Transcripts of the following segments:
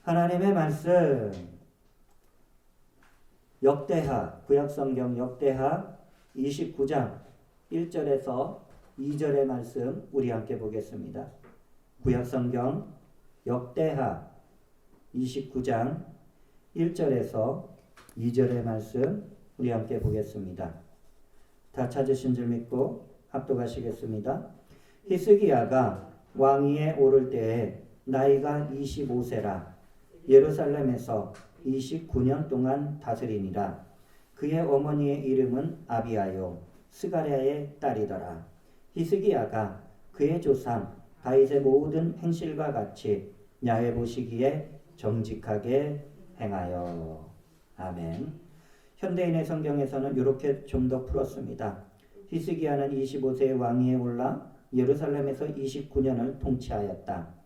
하나님의 말씀 역대하 구약성경 역대하 29장 1절에서 2절의 말씀 우리 함께 보겠습니다. 구약성경 역대하 29장 1절에서 2절의 말씀 우리 함께 보겠습니다. 다 찾으신 줄 믿고 합독하시겠습니다. 히스기야가 왕위에 오를 때에 나이가 25세라 예루살렘에서 29년 동안 다스리니라. 그의 어머니의 이름은 아비아요 스가랴의 딸이더라. 히스기야가 그의 조상 다윗의 모든 행실과 같이 야훼 보시기에 정직하게 행하여. 아멘. 현대인의 성경에서는 이렇게 좀 더 풀었습니다. 히스기야는 25세의 왕위에 올라 예루살렘에서 29년을 통치하였다.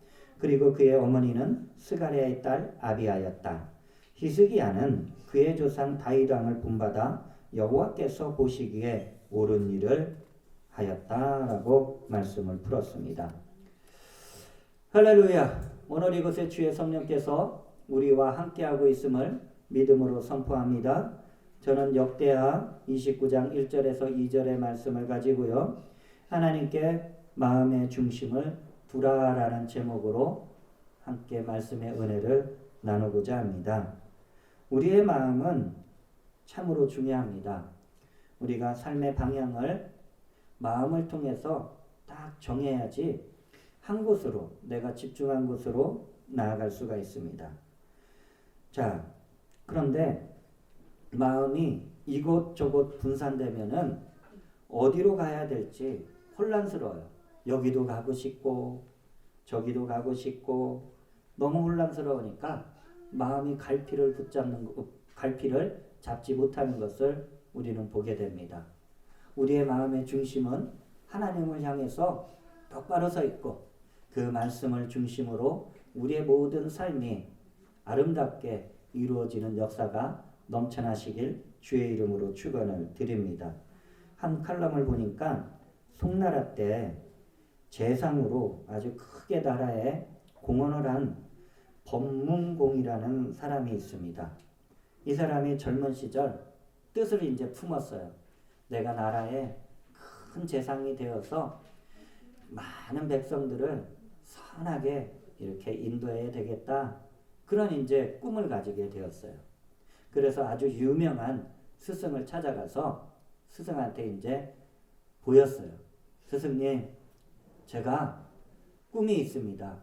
그리고 그의 어머니는 스가랴의 딸 아비아였다. 히스기야는 그의 조상 다윗 왕을 본받아 여호와께서 보시기에 옳은 일을 하였다라고 말씀을 풀었습니다. 할렐루야. 오늘 이곳에 주의 성령께서 우리와 함께하고 있음을 믿음으로 선포합니다. 저는 역대하 29장 1절에서 2절의 말씀을 가지고요. 하나님께 마음의 중심을 두라라는 제목으로 함께 말씀의 은혜를 나누고자 합니다. 우리의 마음은 참으로 중요합니다. 우리가 삶의 방향을 마음을 통해서 딱 정해야지 한 곳으로 내가 집중한 곳으로 나아갈 수가 있습니다. 자, 그런데 마음이 이곳저곳 분산되면은 어디로 가야 될지 혼란스러워요. 여기도 가고 싶고 저기도 가고 싶고 너무 혼란스러우니까 마음이 갈피를 잡지 못하는 것을 우리는 보게 됩니다. 우리의 마음의 중심은 하나님을 향해서 똑바로 서 있고 그 말씀을 중심으로 우리의 모든 삶이 아름답게 이루어지는 역사가 넘쳐나시길 주의 이름으로 축원을 드립니다. 한 칼럼을 보니까 송나라 때 재상으로 아주 크게 나라에 공헌을 한 법문공이라는 사람이 있습니다. 이 사람이 젊은 시절 뜻을 이제 품었어요. 내가 나라에 큰 재상이 되어서 많은 백성들을 선하게 이렇게 인도해야 되겠다. 그런 이제 꿈을 가지게 되었어요. 그래서 아주 유명한 스승을 찾아가서 스승한테 이제 보였어요. 스승님, 제가 꿈이 있습니다.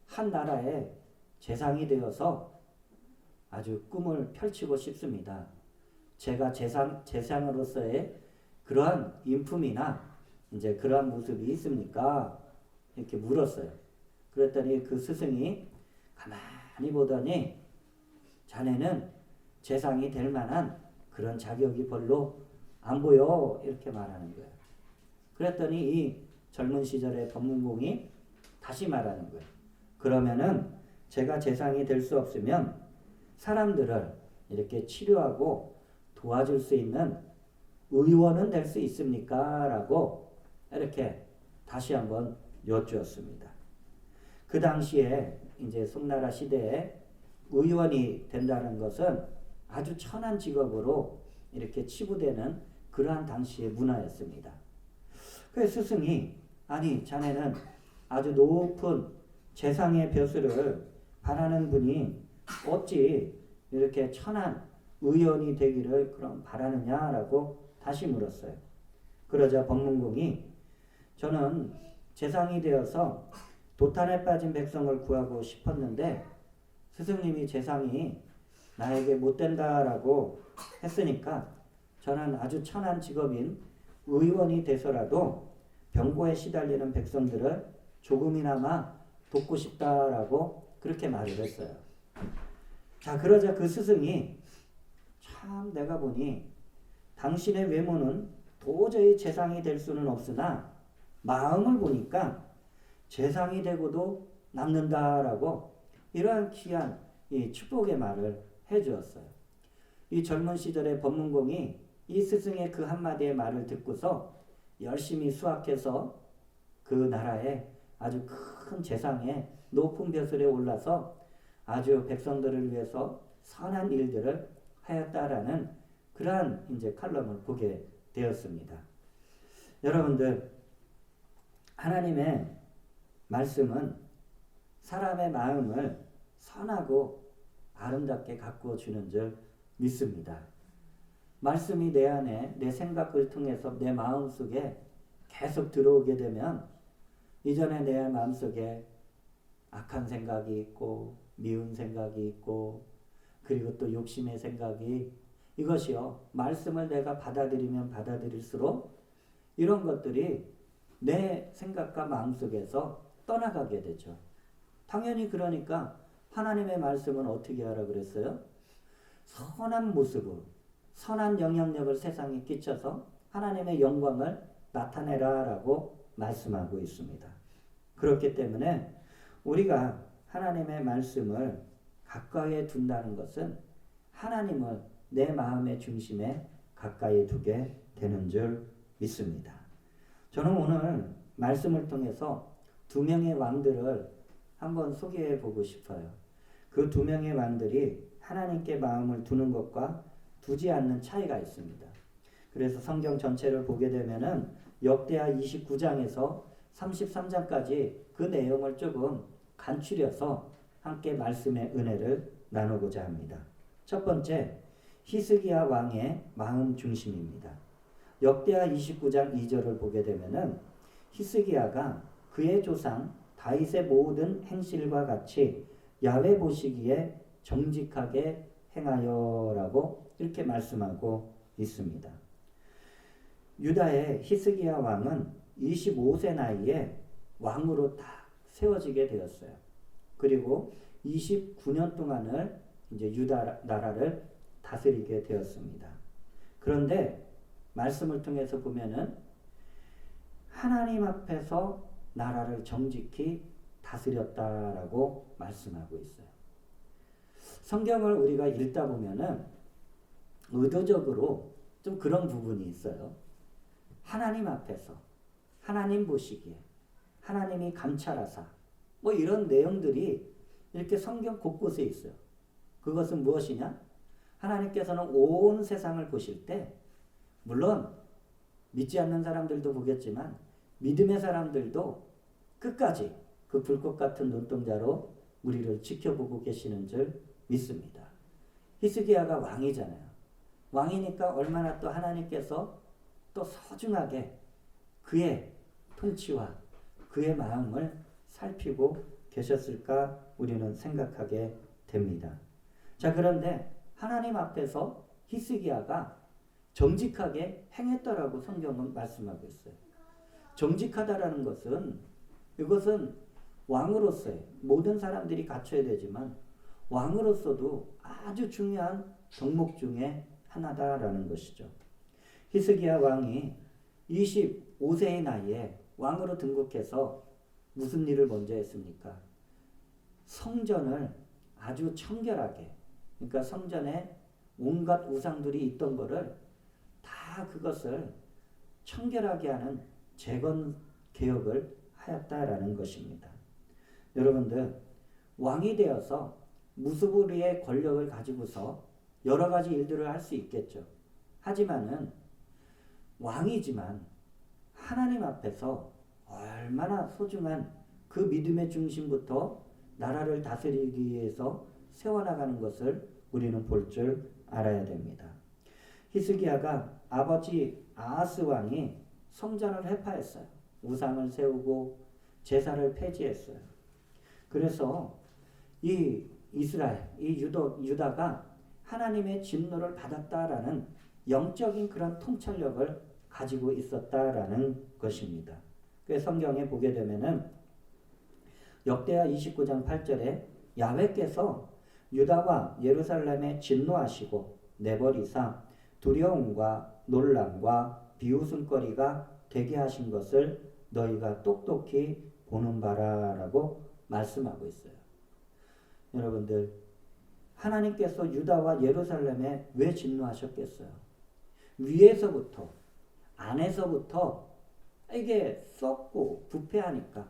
한 나라에 재상이 되어서 아주 꿈을 펼치고 싶습니다. 제가 재상으로서의 그러한 인품이나 이제 그러한 모습이 있습니까? 이렇게 물었어요. 그랬더니 그 스승이 가만히 보더니 자네는 재상이 될 만한 그런 자격이 별로 안 보여 이렇게 말하는 거예요. 그랬더니 이 젊은 시절의 법문공이 다시 말하는 거예요. 그러면은 제가 재상이 될 수 없으면 사람들을 이렇게 치료하고 도와줄 수 있는 의원은 될 수 있습니까? 라고 이렇게 다시 한번 여쭈었습니다. 그 당시에 이제 송나라 시대에 의원이 된다는 것은 아주 천한 직업으로 이렇게 치부되는 그러한 당시의 문화였습니다. 그래서 스승이 아니 자네는 아주 높은 재상의 벼슬을 바라는 분이 어찌 이렇게 천한 의원이 되기를 그럼 바라느냐라고 다시 물었어요. 그러자 법문공이 저는 재상이 되어서 도탄에 빠진 백성을 구하고 싶었는데 스승님이 재상이 나에게 못 된다라고 했으니까 저는 아주 천한 직업인 의원이 돼서라도 병고에 시달리는 백성들을 조금이나마 돕고 싶다라고 그렇게 말을 했어요. 자, 그러자 그 스승이 참 내가 보니 당신의 외모는 도저히 재상이 될 수는 없으나 마음을 보니까 재상이 되고도 남는다라고 이러한 귀한 이 축복의 말을 해주었어요. 이 젊은 시절의 법문공이 이 스승의 그 한마디의 말을 듣고서 열심히 수학해서 그 나라에 아주 큰 재상에 높은 벼슬에 올라서 아주 백성들을 위해서 선한 일들을 하였다라는 그러한 이제 칼럼을 보게 되었습니다. 여러분들, 하나님의 말씀은 사람의 마음을 선하고 아름답게 가꾸어 주는 줄 믿습니다. 말씀이 내 안에 내 생각을 통해서 내 마음속에 계속 들어오게 되면 이전에 내 마음속에 악한 생각이 있고 미운 생각이 있고 그리고 또 욕심의 생각이 이것이요. 말씀을 내가 받아들이면 받아들일수록 이런 것들이 내 생각과 마음속에서 떠나가게 되죠. 당연히 그러니까 하나님의 말씀은 어떻게 하라 그랬어요? 선한 모습으로 선한 영향력을 세상에 끼쳐서 하나님의 영광을 나타내라 라고 말씀하고 있습니다. 그렇기 때문에 우리가 하나님의 말씀을 가까이에 둔다는 것은 하나님을 내 마음의 중심에 가까이 두게 되는 줄 믿습니다. 저는 오늘 말씀을 통해서 두 명의 왕들을 한번 소개해 보고 싶어요. 그 두 명의 왕들이 하나님께 마음을 두는 것과 두지 않는 차이가 있습니다. 그래서 성경 전체를 보게 되면은 역대하 29장에서 33장까지 그 내용을 조금 간추려서 함께 말씀의 은혜를 나누고자 합니다. 첫 번째, 히스기야 왕의 마음 중심입니다. 역대하 29장 2절을 보게 되면은 히스기야가 그의 조상 다윗의 모든 행실과 같이 야훼 보시기에 정직하게 행하여라고 이렇게 말씀하고 있습니다. 유다의 히스기야 왕은 25세 나이에 왕으로 딱 세워지게 되었어요. 그리고 29년 동안을 이제 유다 나라를 다스리게 되었습니다. 그런데 말씀을 통해서 보면은 하나님 앞에서 나라를 정직히 다스렸다라고 말씀하고 있어요. 성경을 우리가 읽다 보면은 의도적으로 좀 그런 부분이 있어요. 하나님 앞에서, 하나님 보시기에, 하나님이 감찰하사, 뭐 이런 내용들이 이렇게 성경 곳곳에 있어요. 그것은 무엇이냐? 하나님께서는 온 세상을 보실 때, 물론 믿지 않는 사람들도 보겠지만 믿음의 사람들도 끝까지 그 불꽃 같은 눈동자로 우리를 지켜보고 계시는 줄 믿습니다. 히스기야가 왕이잖아요. 왕이니까 얼마나 또 하나님께서 또 소중하게 그의 통치와 그의 마음을 살피고 계셨을까 우리는 생각하게 됩니다. 자, 그런데 하나님 앞에서 히스기야가 정직하게 행했다라고 성경은 말씀하고 있어요. 정직하다라는 것은 이것은 왕으로서의 모든 사람들이 갖춰야 되지만 왕으로서도 아주 중요한 덕목 중에 하나다라는 것이죠. 히스기야 왕이 25세의 나이에 왕으로 등극해서 무슨 일을 먼저 했습니까? 성전을 아주 청결하게, 그러니까 성전에 온갖 우상들이 있던 거를 다 그것을 청결하게 하는 재건 개혁을 하였다라는 것입니다. 여러분들, 왕이 되어서 무소불위의 권력을 가지고서 여러 가지 일들을 할 수 있겠죠. 하지만은 왕이지만 하나님 앞에서 얼마나 소중한 그 믿음의 중심부터 나라를 다스리기 위해서 세워나가는 것을 우리는 볼 줄 알아야 됩니다. 히스기야가 아버지 아하스 왕이 성전을 회파했어요. 우상을 세우고 제사를 폐지했어요. 그래서 이 이스라엘, 이 유다가 하나님의 진노를 받았다라는 영적인 그런 통찰력을 가지고 있었다라는 것입니다. 그 성경에 보게 되면은 역대하 29장 8절에 야훼께서 유다와 예루살렘에 진노하시고 내버리사 두려움과 놀람과 비웃음거리가 되게 하신 것을 너희가 똑똑히 보는 바라라고 말씀하고 있어요. 여러분들, 하나님께서 유다와 예루살렘에 왜 진노하셨겠어요? 위에서부터 안에서부터 이게 썩고 부패하니까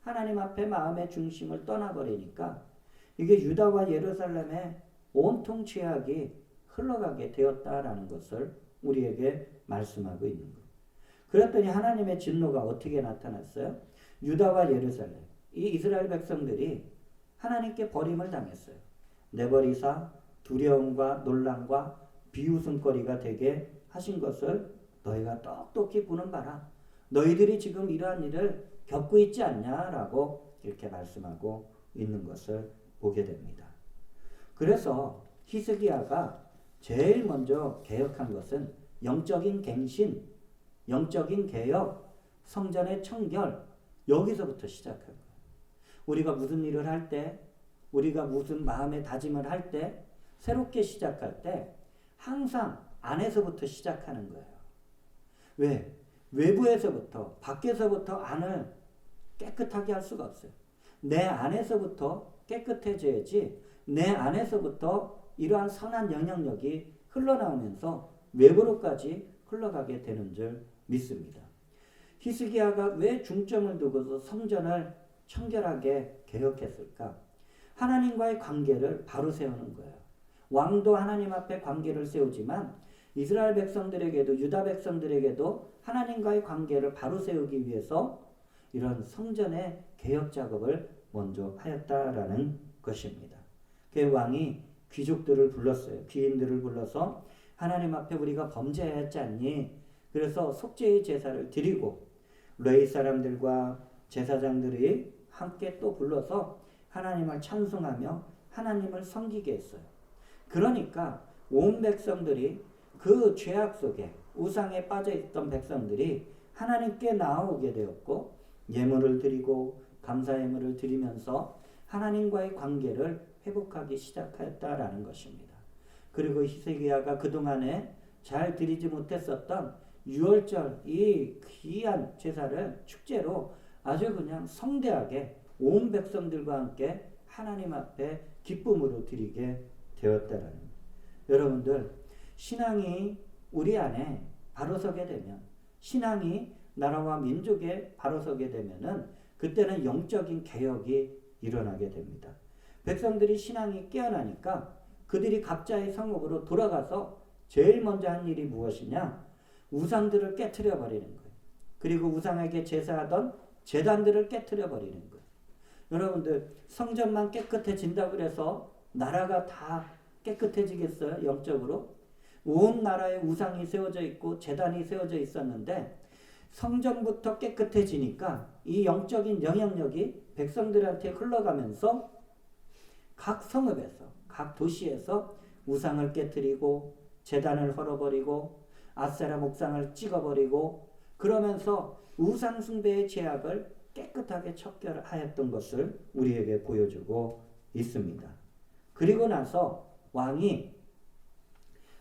하나님 앞에 마음의 중심을 떠나버리니까 이게 유다와 예루살렘에 온통 죄악이 흘러가게 되었다라는 것을 우리에게 말씀하고 있는 거예요. 그랬더니 하나님의 진노가 어떻게 나타났어요? 유다와 예루살렘, 이 이스라엘 백성들이 하나님께 버림을 당했어요. 내버리사 두려움과 놀람과 비웃음거리가 되게 하신 것을 너희가 똑똑히 보는 바라. 너희들이 지금 이러한 일을 겪고 있지 않냐라고 이렇게 말씀하고 있는 것을 보게 됩니다. 그래서 히스기야가 제일 먼저 개혁한 것은 영적인 갱신, 영적인 개혁, 성전의 청결, 여기서부터 시작한 거예요. 우리가 무슨 일을 할 때, 우리가 무슨 마음의 다짐을 할 때, 새롭게 시작할 때 항상 안에서부터 시작하는 거예요. 왜? 외부에서부터, 밖에서부터 안을 깨끗하게 할 수가 없어요. 내 안에서부터 깨끗해져야지 내 안에서부터 이러한 선한 영향력이 흘러나오면서 외부로까지 흘러가게 되는 줄 믿습니다. 히스기야가 왜 중점을 두고서 성전을 청결하게 개혁했을까? 하나님과의 관계를 바로 세우는 거예요. 왕도 하나님 앞에 관계를 세우지만 이스라엘 백성들에게도 유다 백성들에게도 하나님과의 관계를 바로 세우기 위해서 이런 성전의 개혁 작업을 먼저 하였다라는 것입니다. 그 왕이 귀족들을 불렀어요. 귀인들을 불러서 하나님 앞에 우리가 범죄했지 않니? 그래서 속죄의 제사를 드리고 레위 사람들과 제사장들이 함께 또 불러서 하나님을 찬송하며 하나님을 섬기게 했어요. 그러니까 온 백성들이 그 죄악 속에 우상에 빠져있던 백성들이 하나님께 나아오게 되었고 예물을 드리고 감사 예물을 드리면서 하나님과의 관계를 회복하기 시작했다라는 것입니다. 그리고 히스기야가 그동안에 잘 드리지 못했었던 유월절 이 귀한 제사를 축제로 아주 그냥 성대하게 온 백성들과 함께 하나님 앞에 기쁨으로 드리게 되었다라는 거예요. 여러분들 신앙이 우리 안에 바로 서게 되면 신앙이 나라와 민족에 바로 서게 되면은 그때는 영적인 개혁이 일어나게 됩니다. 백성들이 신앙이 깨어나니까 그들이 각자의 성읍으로 돌아가서 제일 먼저 한 일이 무엇이냐? 우상들을 깨트려 버리는 거예요. 그리고 우상에게 제사하던 제단들을 깨트려 버리는 거예요. 여러분들 성전만 깨끗해진다고 해서 나라가 다 깨끗해지겠어요? 영적으로? 온 나라에 우상이 세워져 있고 제단이 세워져 있었는데 성전부터 깨끗해지니까 이 영적인 영향력이 백성들한테 흘러가면서 각 성읍에서 각 도시에서 우상을 깨트리고 제단을 헐어버리고 아세라 목상을 찍어버리고 그러면서 우상 숭배의 죄악을 깨끗하게 척결하였던 것을 우리에게 보여주고 있습니다. 그리고 나서 왕이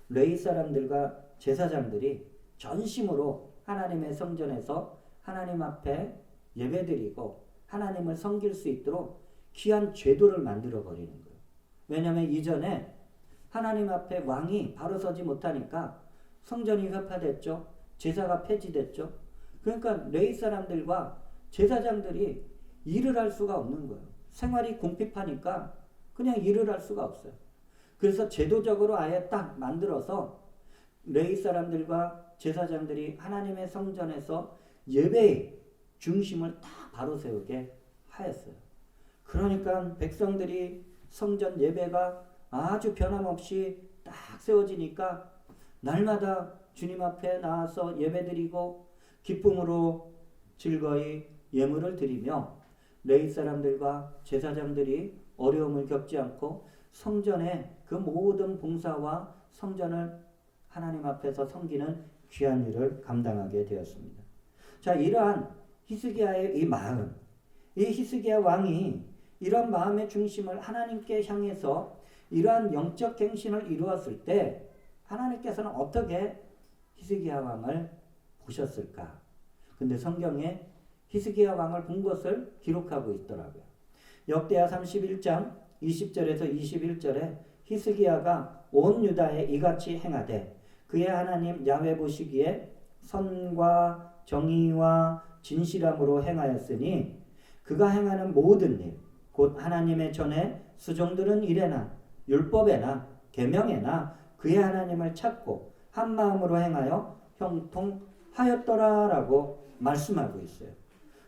레위 사람들과 제사장들이 전심으로 하나님의 성전에서 하나님 앞에 예배드리고 하나님을 섬길 수 있도록 귀한 제도를 만들어 버리는 거예요. 왜냐하면 이전에 하나님 앞에 왕이 바로 서지 못하니까 성전이 회파됐죠. 제사가 폐지됐죠. 그러니까 레위 사람들과 제사장들이 일을 할 수가 없는 거예요. 생활이 궁핍하니까 그냥 일을 할 수가 없어요. 그래서 제도적으로 아예 딱 만들어서 레위 사람들과 제사장들이 하나님의 성전에서 예배의 중심을 다 바로 세우게 하였어요. 그러니까 백성들이 성전 예배가 아주 변함없이 딱 세워지니까 날마다 주님 앞에 나와서 예배드리고 기쁨으로 즐거이 예물을 드리며 레위 사람들과 제사장들이 어려움을 겪지 않고 성전의 그 모든 봉사와 성전을 하나님 앞에서 섬기는 귀한 일을 감당하게 되었습니다. 자, 이러한 히스기야의 이 마음, 이 히스기야 왕이 이런 마음의 중심을 하나님께 향해서 이러한 영적 갱신을 이루었을 때 하나님께서는 어떻게 히스기야 왕을 보셨을까? 근데 성경에 히스기야 왕을 본 것을 기록하고 있더라고요. 역대하 31장 20절에서 21절에 히스기야가 온 유다에 이같이 행하되 그의 하나님 야훼 보시기에 선과 정의와 진실함으로 행하였으니 그가 행하는 모든 일 곧 하나님의 전에 수종들은 이래나 율법에나 계명에나 그의 하나님을 찾고 한 마음으로 행하여 형통하였더라라고 말씀하고 있어요.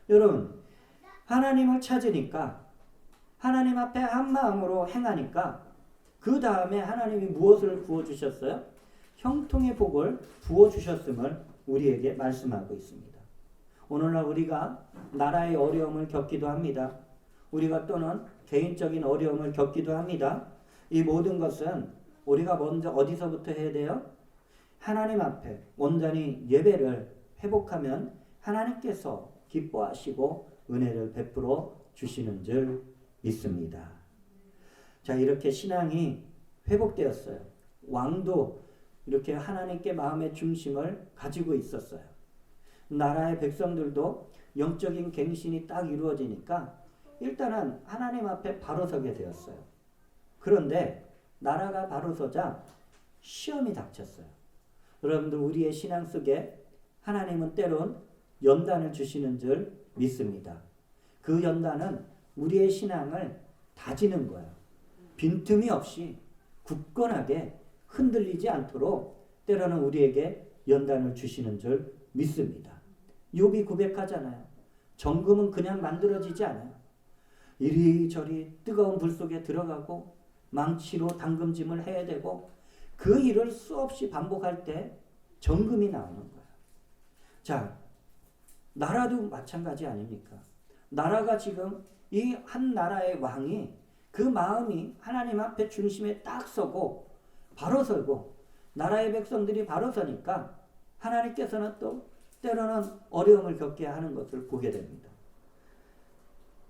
여러분, 하나님을 찾으니까 하나님 앞에 한 마음으로 행하니까 그 다음에 하나님이 무엇을 부어주셨어요? 형통의 복을 부어주셨음을 우리에게 말씀하고 있습니다. 오늘날 우리가 나라의 어려움을 겪기도 합니다. 우리가 또는 개인적인 어려움을 겪기도 합니다. 이 모든 것은 우리가 먼저 어디서부터 해야 돼요? 하나님 앞에 온전히 예배를 회복하면 하나님께서 기뻐하시고 은혜를 베풀어 주시는 줄 믿습니다. 자, 이렇게 신앙이 회복되었어요. 왕도 이렇게 하나님께 마음의 중심을 가지고 있었어요. 나라의 백성들도 영적인 갱신이 딱 이루어지니까 일단은 하나님 앞에 바로 서게 되었어요. 그런데 나라가 바로 서자 시험이 닥쳤어요. 여러분들, 우리의 신앙 속에 하나님은 때론 연단을 주시는 줄 믿습니다. 그 연단은 우리의 신앙을 다지는 거예요. 빈틈이 없이 굳건하게 흔들리지 않도록 때로는 우리에게 연단을 주시는 줄 믿습니다. 욥이 고백하잖아요. 정금은 그냥 만들어지지 않아요. 이리저리 뜨거운 불 속에 들어가고 망치로 담금짐을 해야 되고 그 일을 수없이 반복할 때 정금이 나오는 거예요. 자, 나라도 마찬가지 아닙니까? 나라가 지금 이 한 나라의 왕이 그 마음이 하나님 앞에 중심에 딱 서고 바로 서고 나라의 백성들이 바로 서니까 하나님께서는 또 때로는 어려움을 겪게 하는 것을 보게 됩니다.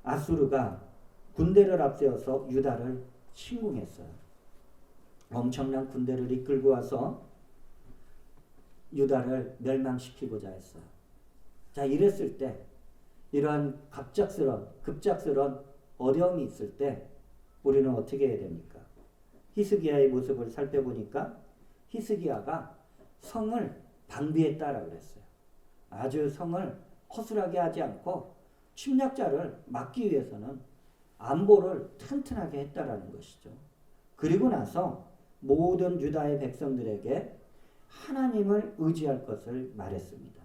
아수르가 군대를 앞세워서 유다를 침공했어요. 엄청난 군대를 이끌고 와서 유다를 멸망시키고자 했어요. 자, 이랬을 때 이러한 급작스러운 어려움이 있을 때 우리는 어떻게 해야 됩니까? 히스기야의 모습을 살펴보니까 히스기야가 성을 방비했다라고 그랬어요. 아주 성을 허술하게 하지 않고 침략자를 막기 위해서는 안보를 튼튼하게 했다라는 것이죠. 그리고 나서 모든 유다의 백성들에게 하나님을 의지할 것을 말했습니다.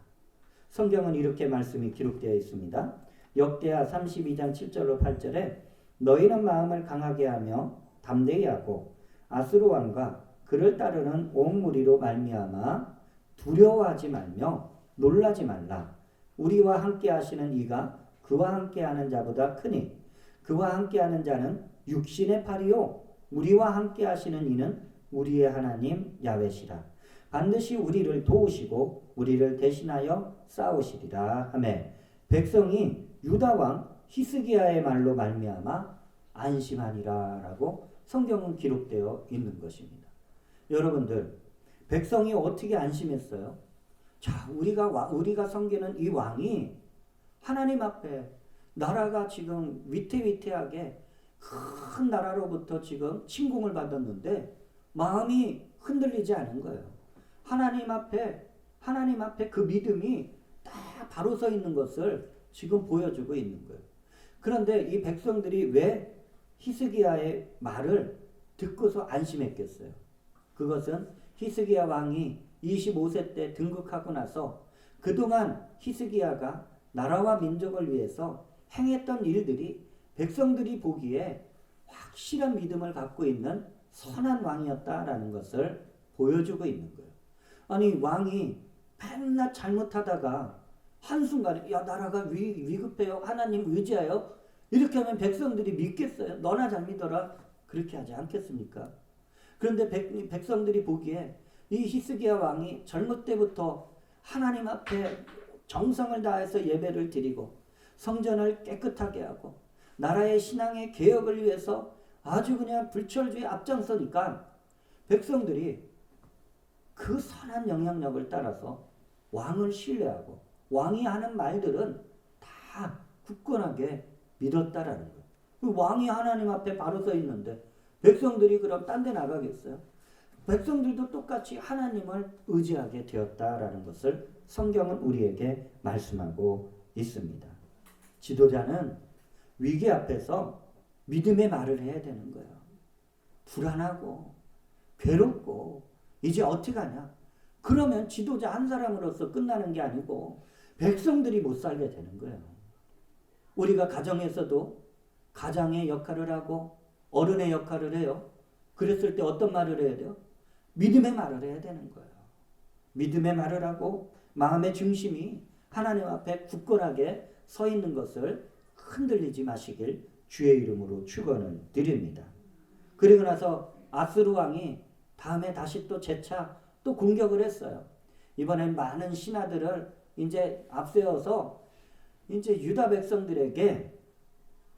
성경은 이렇게 말씀이 기록되어 있습니다. 역대하 32장 7절로 8절에 너희는 마음을 강하게 하며 담대히 하고 아수르 왕과 그를 따르는 온 무리로 말미암아 두려워하지 말며 놀라지 말라. 우리와 함께 하시는 이가 그와 함께 하는 자보다 크니 그와 함께 하는 자는 육신의 팔이요 우리와 함께 하시는 이는 우리의 하나님 야훼시라. 반드시 우리를 도우시고 우리를 대신하여 싸우시리라 하매 백성이 유다 왕 히스기야의 말로 말미암아 안심하니라라고 성경은 기록되어 있는 것입니다. 여러분들, 백성이 어떻게 안심했어요? 자, 우리가 섬기는 이 왕이 하나님 앞에 나라가 지금 위태위태하게 큰 나라로부터 지금 침공을 받았는데 마음이 흔들리지 않은 거예요. 하나님 앞에 그 믿음이 딱 바로 서 있는 것을 지금 보여주고 있는 거예요. 그런데 이 백성들이 왜 히스기야의 말을 듣고서 안심했겠어요? 그것은 히스기야 왕이 25세 때 등극하고 나서 그동안 히스기야가 나라와 민족을 위해서 행했던 일들이 백성들이 보기에 확실한 믿음을 갖고 있는 선한 왕이었다라는 것을 보여주고 있는 거예요. 아니, 왕이 맨날 잘못하다가 한순간에 야, 나라가 위급해요, 하나님 의지하여, 이렇게 하면 백성들이 믿겠어요? 너나 잘 믿어라, 그렇게 하지 않겠습니까? 그런데 백성들이 보기에 이 히스기야 왕이 젊을 때부터 하나님 앞에 정성을 다해서 예배를 드리고 성전을 깨끗하게 하고 나라의 신앙의 개혁을 위해서 아주 그냥 불철주의 앞장서니까 백성들이 그 선한 영향력을 따라서 왕을 신뢰하고 왕이 하는 말들은 다 굳건하게 믿었다라는 거예요. 왕이 하나님 앞에 바로 서 있는데 백성들이 그럼 딴 데 나가겠어요? 백성들도 똑같이 하나님을 의지하게 되었다라는 것을 성경은 우리에게 말씀하고 있습니다. 지도자는 위기 앞에서 믿음의 말을 해야 되는 거예요. 불안하고 괴롭고 이제 어떻게 하냐. 그러면 지도자 한 사람으로서 끝나는 게 아니고 백성들이 못 살게 되는 거예요. 우리가 가정에서도 가장의 역할을 하고 어른의 역할을 해요. 그랬을 때 어떤 말을 해야 돼요? 믿음의 말을 해야 되는 거예요. 믿음의 말을 하고 마음의 중심이 하나님 앞에 굳건하게 서 있는 것을 흔들리지 마시길 주의 이름으로 축원을 드립니다. 그리고 나서 아스루 왕이 다음에 다시 또 재차 또 공격을 했어요. 이번엔 많은 신하들을 이제 앞세워서 이제 유다 백성들에게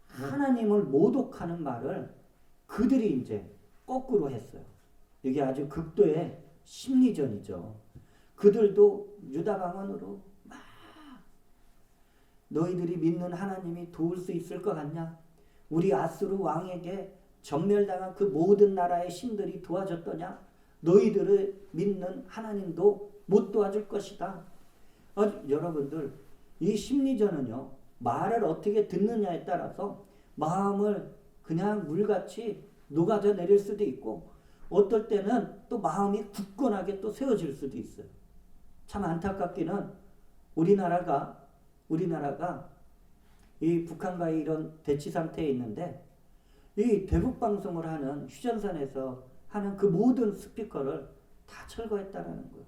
하나님을 모독하는 말을 그들이 이제 거꾸로 했어요. 이게 아주 극도의 심리전이죠. 그들도 유다 방언으로 막 너희들이 믿는 하나님이 도울 수 있을 것 같냐? 우리 아스루 왕에게 전멸당한 그 모든 나라의 신들이 도와줬더냐? 너희들을 믿는 하나님도 못 도와줄 것이다. 여러분들 이 심리전은요. 말을 어떻게 듣느냐에 따라서 마음을 그냥 물같이 녹아져 내릴 수도 있고 어떨 때는 또 마음이 굳건하게 또 세워질 수도 있어요. 참 안타깝기는 우리나라가 이 북한과의 이런 대치 상태에 있는데 이 대북 방송을 하는 휴전선에서 하는 그 모든 스피커를 다 철거했다라는 거예요.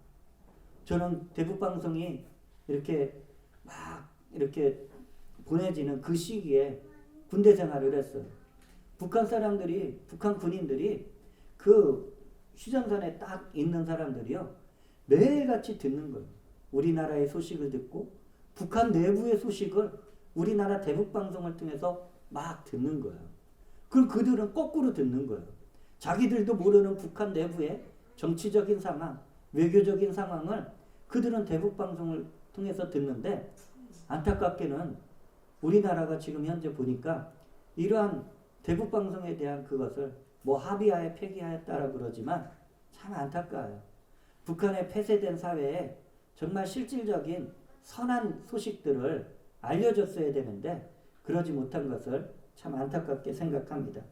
저는 대북 방송이 이렇게 막 이렇게 보내지는 그 시기에 군대 생활을 했어요. 북한 사람들이, 북한 군인들이 그 휴전선에 딱 있는 사람들이요. 매일같이 듣는 거예요. 우리나라의 소식을 듣고 북한 내부의 소식을 우리나라 대북 방송을 통해서 막 듣는 거예요. 그럼 그들은 거꾸로 듣는 거예요. 자기들도 모르는 북한 내부의 정치적인 상황, 외교적인 상황을 그들은 대북 방송을 통해서 듣는데 안타깝게는 우리나라가 지금 현재 보니까 이러한 대북 방송에 대한 그것을 뭐 합의하에 폐기하였다라고 그러지만 참 안타까워요. 북한의 폐쇄된 사회에 정말 실질적인 선한 소식들을 알려줬어야 되는데 그러지 못한 것을 참 안타깝게 생각합니다.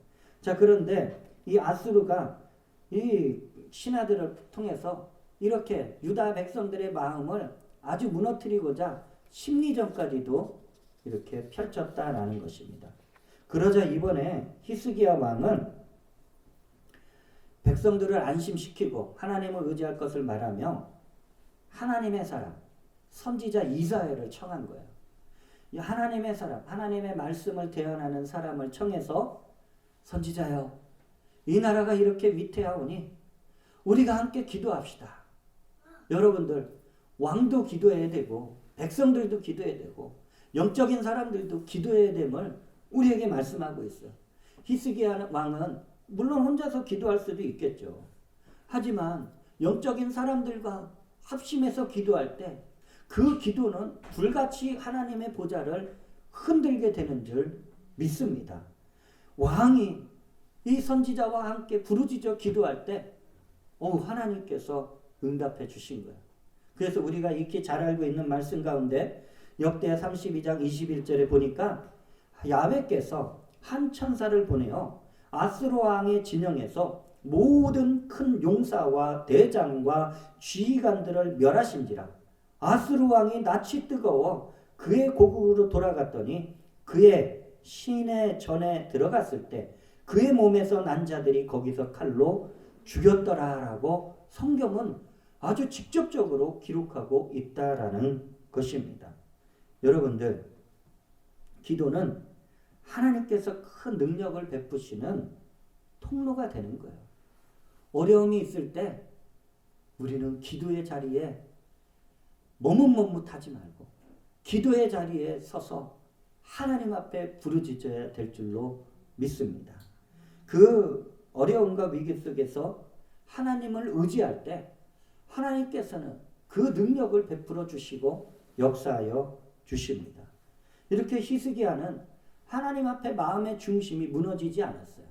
자, 그런데 이 아수르가 이 신하들을 통해서 이렇게 유다 백성들의 마음을 아주 무너뜨리고자 심리전까지도 이렇게 펼쳤다라는 것입니다. 그러자 이번에 히스기야 왕은 백성들을 안심시키고 하나님을 의지할 것을 말하며 하나님의 사람, 선지자 이사야를 청한 거예요. 이 하나님의 사람, 하나님의 말씀을 대언하는 사람을 청해서 선지자여, 이 나라가 이렇게 위태하오니 우리가 함께 기도합시다. 여러분들, 왕도 기도해야 되고 백성들도 기도해야 되고 영적인 사람들도 기도해야 됨을 우리에게 말씀하고 있어요. 히스기야 왕은 물론 혼자서 기도할 수도 있겠죠. 하지만 영적인 사람들과 합심해서 기도할 때 그 기도는 불같이 하나님의 보좌를 흔들게 되는 줄 믿습니다. 왕이 이 선지자와 함께 부르짖어 기도할 때 하나님께서 응답해 주신 거예요. 그래서 우리가 익히 잘 알고 있는 말씀 가운데 역대 32장 21절에 보니까 야훼께서 한 천사를 보내어 아스로 왕의 진영에서 모든 큰 용사와 대장과 지휘관들을 멸하신지라. 아스로 왕이 낯이 뜨거워 그의 고국으로 돌아갔더니 그의 시내 전에 들어갔을 때 그의 몸에서 난 자들이 거기서 칼로 죽였더라라고 성경은 아주 직접적으로 기록하고 있다라는 것입니다. 여러분들, 기도는 하나님께서 큰 능력을 베푸시는 통로가 되는 거예요. 어려움이 있을 때 우리는 기도의 자리에 머뭇머뭇하지 말고 기도의 자리에 서서 하나님 앞에 부르짖어야 될 줄로 믿습니다. 그 어려움과 위기 속에서 하나님을 의지할 때 하나님께서는 그 능력을 베풀어 주시고 역사하여 주십니다. 이렇게 히스기야는 하나님 앞에 마음의 중심이 무너지지 않았어요.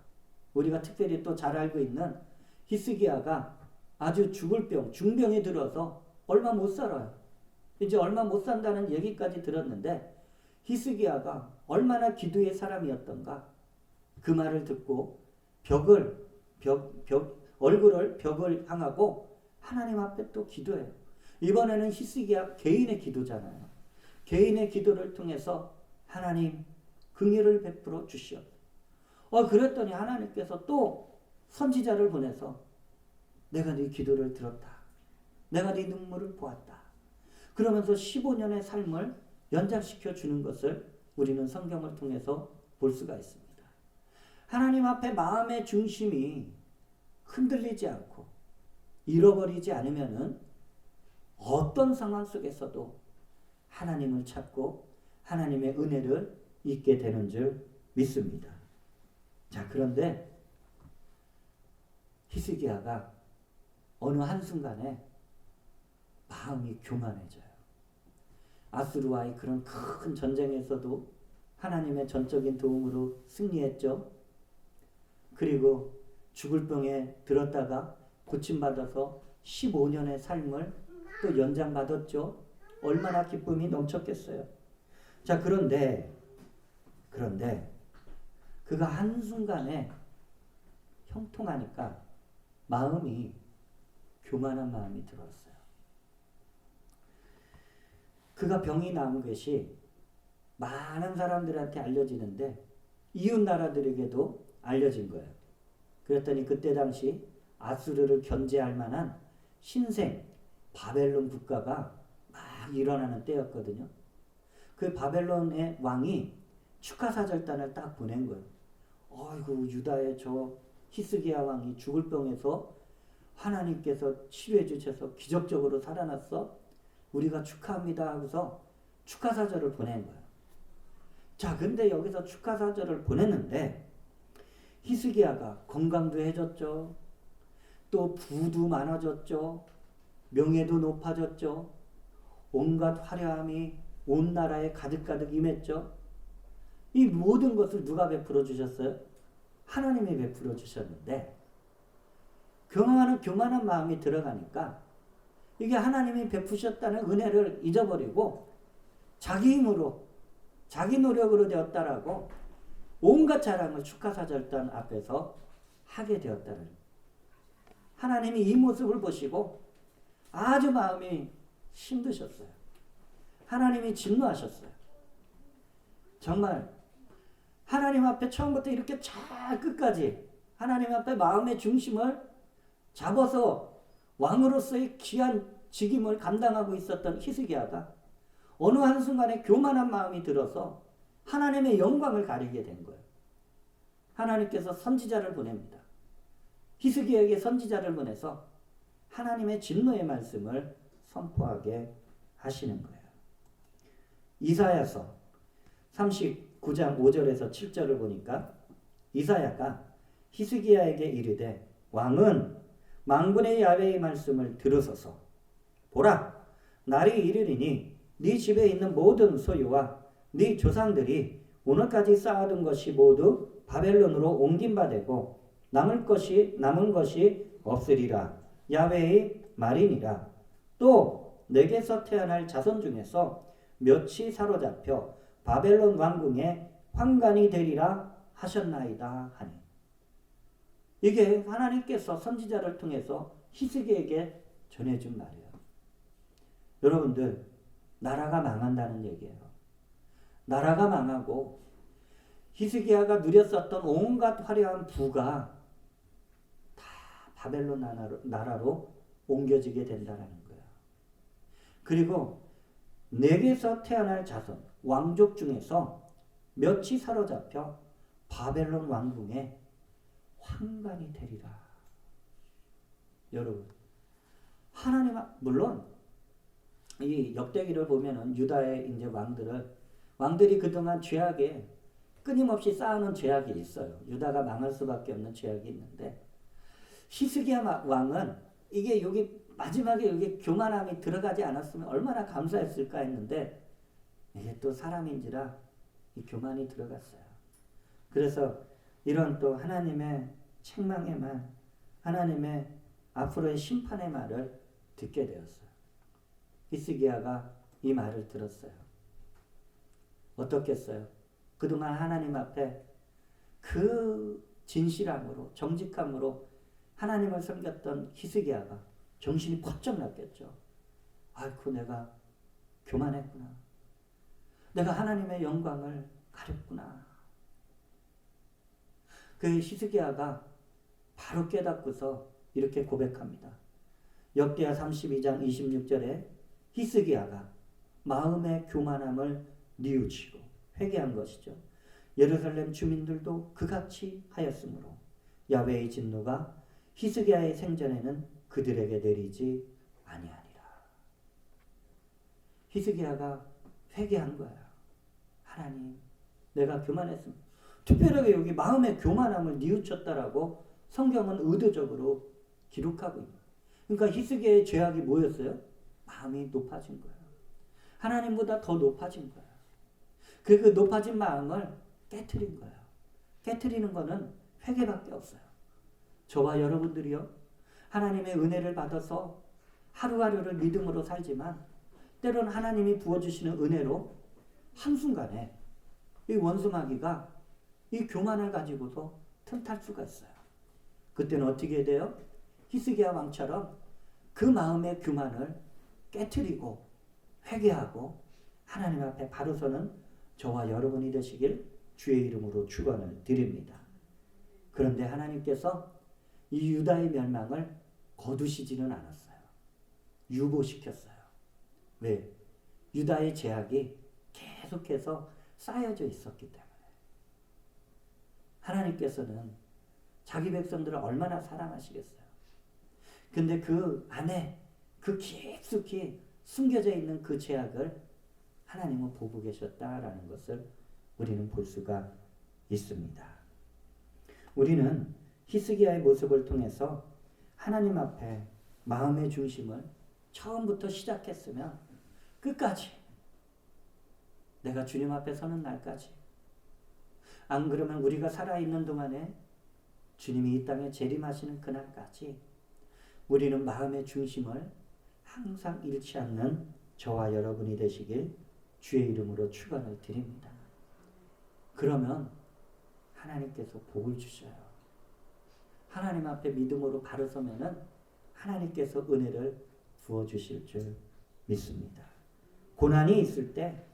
우리가 특별히 또 잘 알고 있는 히스기야가 아주 죽을 병, 중병에 들어서 얼마 못 살아요. 이제 얼마 못 산다는 얘기까지 들었는데 히스기야가 얼마나 기도의 사람이었던가. 그 말을 듣고 얼굴을 벽을 향하고 하나님 앞에 또 기도해요. 이번에는 히스기야 개인의 기도잖아요. 개인의 기도를 통해서 하나님 긍휼을 베풀어 주시옵소서. 그랬더니 하나님께서 또 선지자를 보내서 내가 네 기도를 들었다. 내가 네 눈물을 보았다. 그러면서 15년의 삶을 연장시켜 주는 것을 우리는 성경을 통해서 볼 수가 있습니다. 하나님 앞에 마음의 중심이 흔들리지 않고 잃어버리지 않으면은 어떤 상황 속에서도 하나님을 찾고 하나님의 은혜를 잊게 되는 줄 믿습니다. 자, 그런데 히스기야가 어느 한순간에 마음이 교만해져요. 아수르와의 그런 큰 전쟁에서도 하나님의 전적인 도움으로 승리했죠. 그리고 죽을 병에 들었다가 고침받아서 15년의 삶을 또 연장받았죠. 얼마나 기쁨이 넘쳤겠어요. 자, 그런데 그가 한순간에 형통하니까 마음이 교만한 마음이 들었어요. 그가 병이 나은 것이 많은 사람들한테 알려지는데 이웃 나라들에게도 알려진 거예요. 그랬더니 그때 당시 아수르를 견제할 만한 신생 바벨론 국가가 막 일어나는 때였거든요. 그 바벨론의 왕이 축하사절단을 딱 보낸 거예요. 어이구, 유다의 저 히스기야 왕이 죽을 병에서 하나님께서 치료해 주셔서 기적적으로 살아났어. 우리가 축하합니다 하고서 축하사절을 보낸 거예요. 자, 근데 여기서 축하사절을 보냈는데 히스기야가 건강도 해졌죠. 또 부도 많아졌죠. 명예도 높아졌죠. 온갖 화려함이 온 나라에 가득가득 임했죠. 이 모든 것을 누가 베풀어 주셨어요? 하나님이 베풀어 주셨는데 교만한 마음이 들어가니까 이게 하나님이 베푸셨다는 은혜를 잊어버리고 자기 힘으로 자기 노력으로 되었다라고 온갖 자랑을 축하사절단 앞에서 하게 되었다는, 하나님이 이 모습을 보시고 아주 마음이 힘드셨어요. 하나님이 진노하셨어요. 정말 하나님 앞에 처음부터 이렇게 잘 끝까지 하나님 앞에 마음의 중심을 잡아서 왕으로서의 귀한 직임을 감당하고 있었던 히스기야가 어느 한순간에 교만한 마음이 들어서 하나님의 영광을 가리게 된 거예요. 하나님께서 선지자를 보냅니다. 히스기야에게 선지자를 보내서 하나님의 진노의 말씀을 선포하게 하시는 거예요. 이사야서 39장 5절에서 7절을 보니까 이사야가 히스기야에게 이르되 왕은 만군의 야훼의 말씀을 들으소서. 보라, 날이 이르리니 네 집에 있는 모든 소유와 네 조상들이 오늘까지 쌓아둔 것이 모두 바벨론으로 옮긴 바 되고 남은 것이 없으리라. 야훼의 말이니라. 또 내게서 태어날 자손 중에서 몇이 사로잡혀 바벨론 왕궁의 환관이 되리라 하셨나이다 하니. 이게 하나님께서 선지자를 통해서 히스기야에게 전해준 말이에요. 여러분들, 나라가 망한다는 얘기예요. 나라가 망하고 히스기야가 누렸었던 온갖 화려한 부가 다 바벨론 나라로 옮겨지게 된다는 거예요. 그리고 내게서 태어날 자손, 왕족 중에서 몇이 사로잡혀 바벨론 왕궁에 환관이 되리라. 여러분, 하나님, 물론 이 역대기를 보면은 유다의 이제 왕들이 그동안 죄악에 끊임없이 쌓아놓은 죄악이 있어요. 유다가 망할 수밖에 없는 죄악이 있는데 히스기야 왕은 이게 여기 마지막에 여기 교만함이 들어가지 않았으면 얼마나 감사했을까 했는데 이게 또 사람인지라 이 교만이 들어갔어요. 그래서 이런 또 하나님의 책망의 말, 하나님의 앞으로의 심판의 말을 듣게 되었어요. 히스기야가 이 말을 들었어요. 어떻겠어요? 그동안 하나님 앞에 그 진실함으로 정직함으로 하나님을 섬겼던 히스기야가 정신이 번쩍 났겠죠. 아이고 내가 교만했구나. 내가 하나님의 영광을 가렸구나. 그 히스기야가 바로 깨닫고서 이렇게 고백합니다. 역대하 32장 26절에 히스기야가 마음의 교만함을 뉘우치고 회개한 것이죠. 예루살렘 주민들도 그같이 하였으므로 야훼의 진노가 히스기야의 생전에는 그들에게 내리지 아니하니라. 히스기야가 회개한 거야. 하나님, 내가 교만했습니다. 특별하게 여기 마음의 교만함을 뉘우쳤다라고 성경은 의도적으로 기록하고 있는 거예요. 그러니까 히스기야의 죄악이 뭐였어요? 마음이 높아진 거예요. 하나님보다 더 높아진 거예요. 그 높아진 마음을 깨트린 거예요. 깨트리는 거는 회개밖에 없어요. 저와 여러분들이요, 하나님의 은혜를 받아서 하루하루를 믿음으로 살지만 때로는 하나님이 부어주시는 은혜로 한순간에 이 원수마귀가 이 교만을 가지고도 틈탈 수가 있어요. 그때는 어떻게 돼요? 히스기야 왕처럼 그 마음의 교만을 깨트리고 회개하고 하나님 앞에 바로 서는 저와 여러분이 되시길 주의 이름으로 축원을 드립니다. 그런데 하나님께서 이 유다의 멸망을 거두시지는 않았어요. 유보시켰어요. 왜? 유다의 죄악이 계속해서 쌓여져 있었기 때문에. 하나님께서는 자기 백성들을 얼마나 사랑하시겠어요. 근데 그 안에 그 깊숙이 숨겨져 있는 그 죄악을 하나님은 보고 계셨다라는 것을 우리는 볼 수가 있습니다. 우리는 히스기야의 모습을 통해서 하나님 앞에 마음의 중심을 처음부터 시작했으면 끝까지, 내가 주님 앞에 서는 날까지, 안 그러면 우리가 살아있는 동안에 주님이 이 땅에 재림하시는 그날까지 우리는 마음의 중심을 항상 잃지 않는 저와 여러분이 되시길 주의 이름으로 축원을 드립니다. 그러면 하나님께서 복을 주셔요. 하나님 앞에 믿음으로 바로 서면은 하나님께서 은혜를 부어주실 줄 믿습니다. 고난이 있을 때,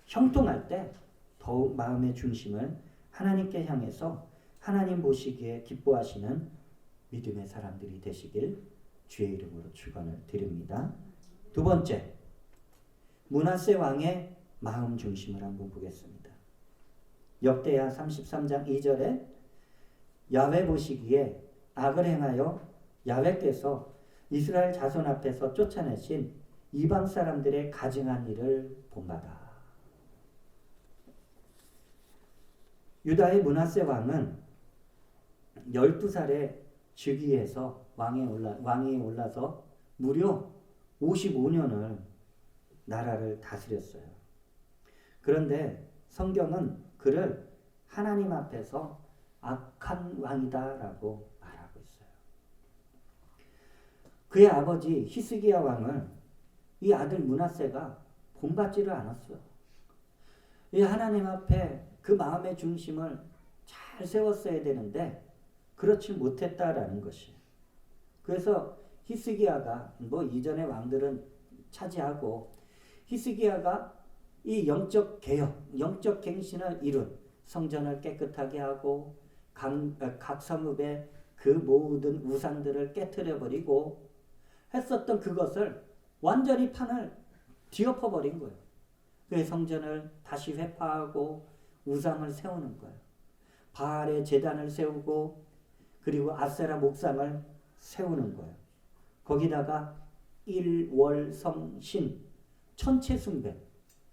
형통할 때 더욱 마음의 중심을 하나님께 향해서 하나님 보시기에 기뻐하시는 믿음의 사람들이 되시길 주의 이름으로 축원을 드립니다. 두 번째, 므낫세 왕의 마음 중심을 한번 보겠습니다. 역대하 33장 2절에 야훼 보시기에 악을 행하여 야훼께서 이스라엘 자손 앞에서 쫓아내신 이방 사람들의 가증한 일을 본받아. 유다의 므낫세 왕은 12살에 즉위해서 왕위에 올라서 무려 55년을 나라를 다스렸어요. 그런데 성경은 그를 하나님 앞에서 악한 왕이다라고 말하고 있어요. 그의 아버지 히스기야 왕을 이 아들 므낫세가 본받지를 않았어요. 이 하나님 앞에 그 마음의 중심을 잘 세웠어야 되는데 그렇지 못했다라는 것이에요. 그래서 히스기야가 이전의 왕들은 차지하고 히스기야가 이 영적 개혁, 영적 갱신을 이룬 성전을 깨끗하게 하고 각 성읍의 그 모든 우상들을 깨트려버리고 했었던 그것을 완전히 판을 뒤엎어버린 거예요. 그 성전을 다시 회파하고 우상을 세우는 거예요. 바알의 제단을 세우고 그리고 아세라 목상을 세우는 거예요. 거기다가 일월성신 천체 숭배,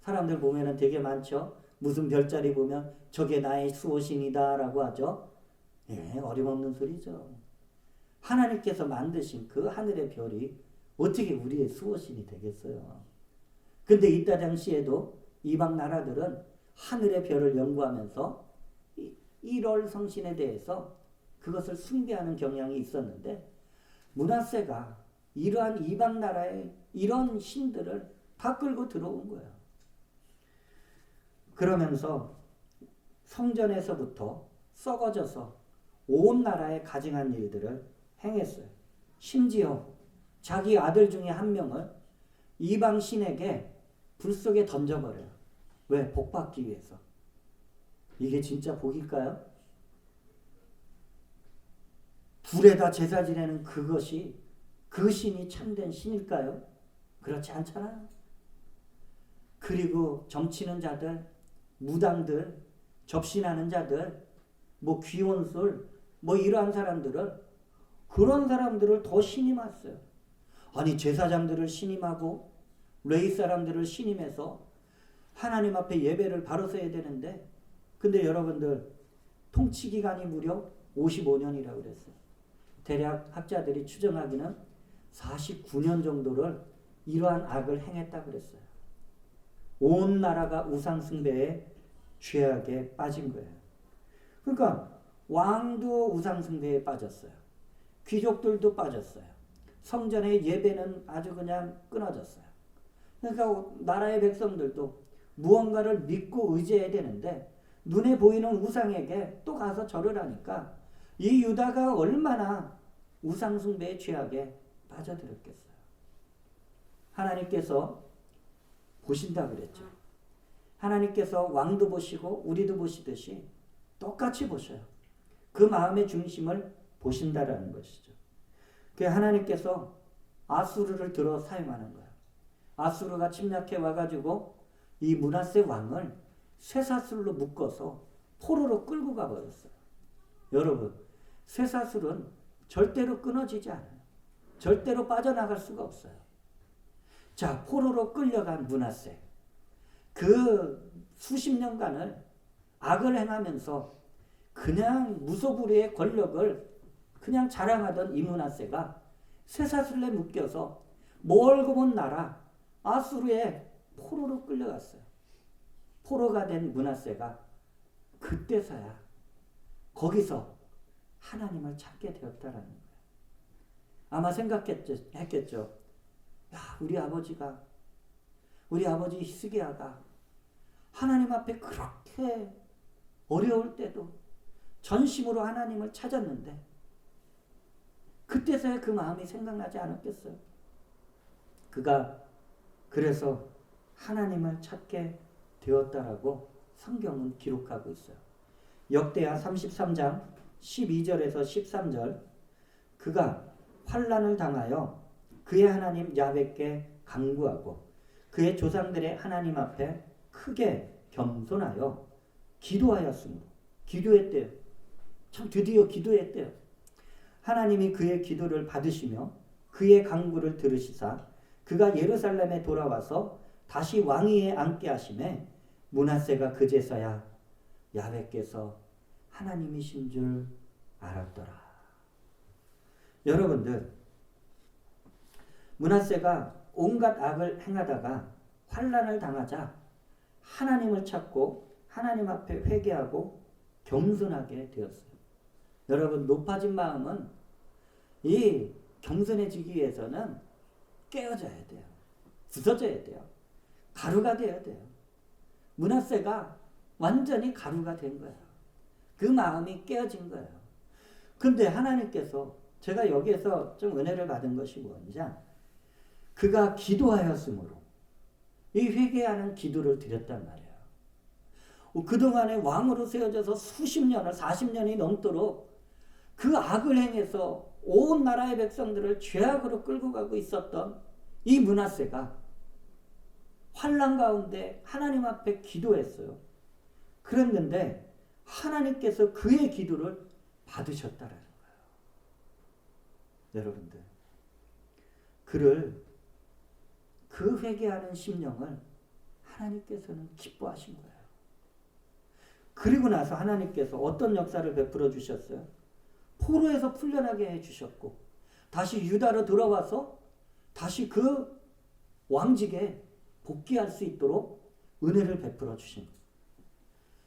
사람들 보면은 되게 많죠. 무슨 별자리 보면 저게 나의 수호신이다 라고 하죠. 예, 어림없는 소리죠. 하나님께서 만드신 그 하늘의 별이 어떻게 우리의 수호신이 되겠어요. 근데 이때 당시에도 이방 나라들은 하늘의 별을 연구하면서 1월 성신에 대해서 그것을 숭배하는 경향이 있었는데 므낫세가 이러한 이방 나라의 이런 신들을 다 끌고 들어온 거예요. 그러면서 성전에서부터 썩어져서 온 나라에 가증한 일들을 행했어요. 심지어 자기 아들 중에 한 명을 이방 신에게 불 속에 던져버려요. 왜? 복 받기 위해서. 이게 진짜 복일까요? 불에다 제사 지내는 그것이 그 신이 참된 신일까요? 그렇지 않잖아요. 그리고 점치는 자들, 무당들, 접신하는 자들, 뭐 귀원술, 뭐 이러한 사람들은 그런 사람들을 더 신임했어요. 아니 제사장들을 신임하고 레위 사람들을 신임해서 하나님 앞에 예배를 바로 서야 되는데, 근데 여러분들 통치 기간이 무려 55년이라고 그랬어요. 대략 학자들이 추정하기는 49년 정도를 이러한 악을 행했다고 그랬어요. 온 나라가 우상 숭배의 죄악에 빠진 거예요. 그러니까 왕도 우상 숭배에 빠졌어요. 귀족들도 빠졌어요. 성전의 예배는 아주 그냥 끊어졌어요. 그러니까 나라의 백성들도 무언가를 믿고 의지해야 되는데 눈에 보이는 우상에게 또 가서 절을 하니까 이 유다가 얼마나 우상 숭배의 죄악에 빠져들었겠어요. 하나님께서 보신다 그랬죠. 하나님께서 왕도 보시고 우리도 보시듯이 똑같이 보셔요. 그 마음의 중심을 보신다라는 것이죠. 그 하나님께서 아수르를 들어 사용하는 거예요. 아수르가 침략해 와가지고 이 므낫세 왕을 쇠사슬로 묶어서 포로로 끌고 가버렸어요. 여러분, 쇠사슬은 절대로 끊어지지 않아요. 절대로 빠져나갈 수가 없어요. 자, 포로로 끌려간 므낫세. 그 수십 년간을 악을 행하면서 그냥 무소불위의 권력을 그냥 자랑하던 이 므낫세가 쇠사슬에 묶여서 멀고 먼 나라 아수르의 포로로 끌려갔어요. 포로가 된 므낫세가 그때서야 거기서 하나님을 찾게 되었다라는 거예요. 아마 했겠죠. 야, 우리 아버지 히스기야가 하나님 앞에 그렇게 어려울 때도 전심으로 하나님을 찾았는데 그때서야 그 마음이 생각나지 않았겠어요. 그가 그래서 하나님을 찾게 되었다라고 성경은 기록하고 있어요. 역대하 33장 12절에서 13절, 그가 환난을 당하여 그의 하나님 야훼께 간구하고 그의 조상들의 하나님 앞에 크게 겸손하여 기도하였으므로, 기도했대요. 참 드디어 기도했대요. 하나님이 그의 기도를 받으시며 그의 간구를 들으시사 그가 예루살렘에 돌아와서 다시 왕위에 앉게 하시매 므낫세가 그제서야 야훼께서 하나님이신 줄 알았더라. 여러분들, 므낫세가 온갖 악을 행하다가 환난을 당하자 하나님을 찾고 하나님 앞에 회개하고 겸손하게 되었어요. 여러분, 높아진 마음은 이 겸손해지기 위해서는 깨어져야 돼요. 부서져야 돼요. 가루가 되어야 돼요. 므낫세가 완전히 가루가 된 거예요. 그 마음이 깨어진 거예요. 근데 하나님께서, 제가 여기에서 좀 은혜를 받은 것이 뭐냐, 그가 기도하였으므로 이 회개하는 기도를 드렸단 말이에요. 그동안에 왕으로 세워져서 수십 년을 40년이 넘도록 그 악을 행해서 온 나라의 백성들을 죄악으로 끌고 가고 있었던 이 므낫세가 환난 가운데 하나님 앞에 기도했어요. 그랬는데 하나님께서 그의 기도를 받으셨다라는 거예요. 여러분들, 그 회개하는 심령을 하나님께서는 기뻐하신 거예요. 그리고 나서 하나님께서 어떤 역사를 베풀어 주셨어요? 포로에서 풀려나게 해주셨고 다시 유다로 돌아와서 다시 그 왕직에 복귀할 수 있도록 은혜를 베풀어 주신 거예요.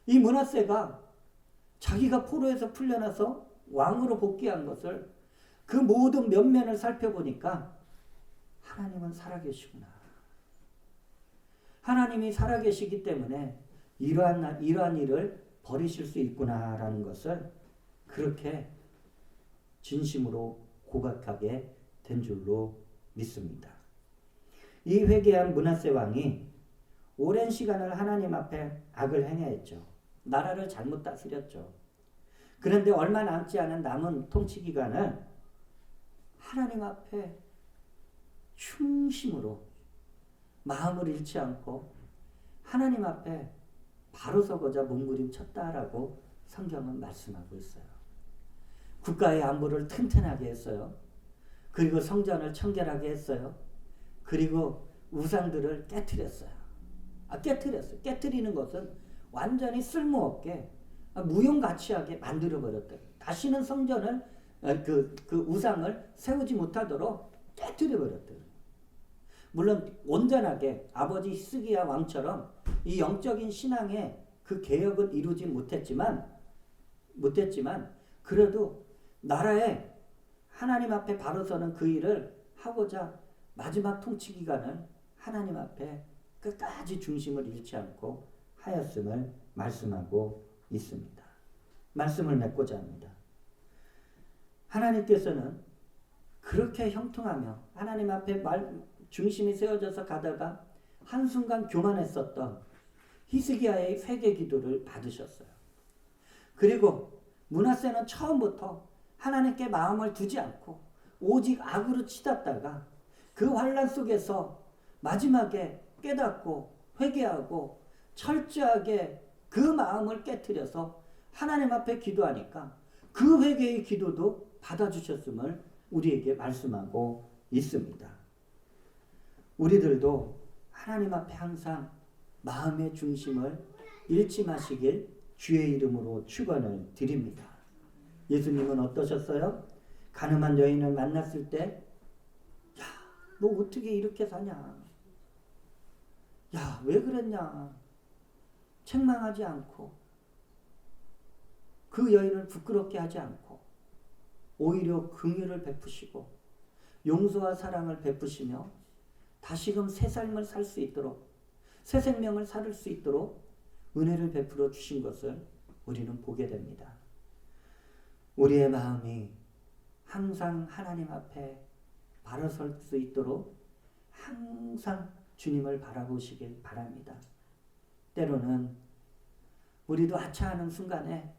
이 므낫세가 자기가 포로에서 풀려나서 왕으로 복귀한 것을, 그 모든 면면을 살펴보니까 하나님은 살아계시구나. 하나님이 살아계시기 때문에 이러한 일을 버리실 수 있구나라는 것을 그렇게 진심으로 고백하게 된 줄로 믿습니다. 이 회개한 므낫세 왕이 오랜 시간을 하나님 앞에 악을 행했죠. 나라를 잘못 다스렸죠. 그런데 얼마 남지 않은 남은 통치 기간을 하나님 앞에 충심으로 마음을 잃지 않고 하나님 앞에 바로 서고자 몸부림쳤다라고 성경은 말씀하고 있어요. 국가의 안보를 튼튼하게 했어요. 그리고 성전을 청결하게 했어요. 그리고 우상들을 깨트렸어요. 깨트렸어요. 깨트리는 것은 완전히 쓸모없게 무용가치하게 만들어버렸다. 다시는 성전을 그 우상을 세우지 못하도록 깨트려버렸다. 물론 온전하게 아버지 히스기야 왕처럼 이 영적인 신앙의 그 개혁은 이루지 못했지만 그래도 나라에 하나님 앞에 바로 서는 그 일을 하고자 마지막 통치 기간을 하나님 앞에 끝까지 중심을 잃지 않고 하였음을 말씀하고 있습니다. 말씀을 맺고자 합니다. 하나님께서는 그렇게 형통하며 하나님 앞에 중심이 세워져서 가다가 한순간 교만했었던 히스기야의 회개 기도를 받으셨어요. 그리고 므낫세는 처음부터 하나님께 마음을 두지 않고 오직 악으로 치닫다가 그 환난 속에서 마지막에 깨닫고 회개하고 철저하게 그 마음을 깨트려서 하나님 앞에 기도하니까 그 회개의 기도도 받아주셨음을 우리에게 말씀하고 있습니다. 우리들도 하나님 앞에 항상 마음의 중심을 잃지 마시길 주의 이름으로 축원을 드립니다. 예수님은 어떠셨어요? 가늠한 여인을 만났을 때 야, 너 어떻게 이렇게 사냐? 야, 왜 그랬냐? 책망하지 않고 그 여인을 부끄럽게 하지 않고 오히려 긍휼을 베푸시고 용서와 사랑을 베푸시며 다시금 새 삶을 살 수 있도록 새 생명을 살을 수 있도록 은혜를 베풀어 주신 것을 우리는 보게 됩니다. 우리의 마음이 항상 하나님 앞에 바로 설 수 있도록 항상 주님을 바라보시길 바랍니다. 때로는 우리도 하차하는 순간에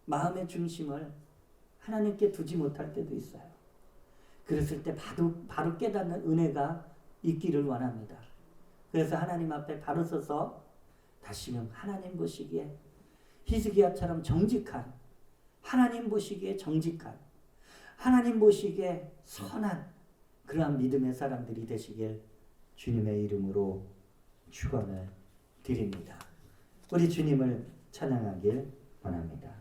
마음의 중심을 하나님께 두지 못할 때도 있어요. 그랬을 때 바로 깨닫는 은혜가 있기를 원합니다. 그래서 하나님 앞에 바로 서서 다시금 하나님 보시기에 히스기야처럼 정직한, 하나님 보시기에 정직한, 하나님 보시기에 선한 그러한 믿음의 사람들이 되시길 주님의 이름으로 축원을 드립니다. 우리 주님을 찬양하길 원합니다.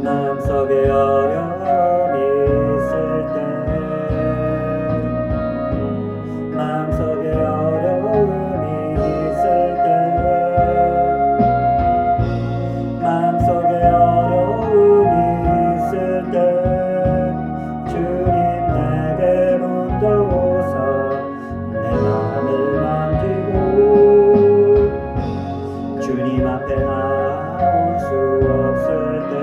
마음속에 어려움이 있을 때 마음속에 어려움이 있을 때 마음속에 어려움이 있을 때 주님 내게 먼저 오서 내 마음을 만지고 주님 앞에 나올 수 없을 때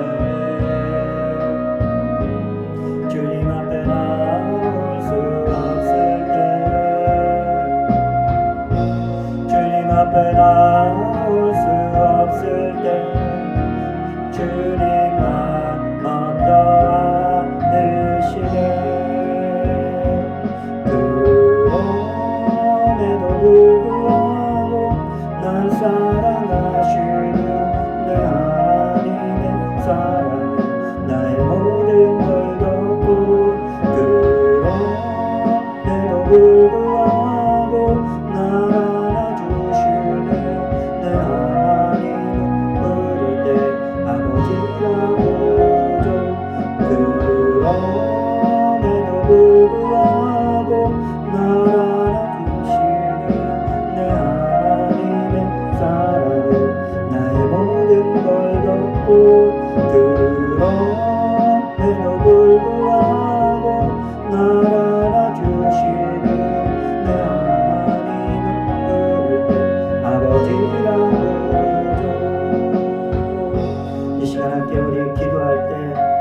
기도할 때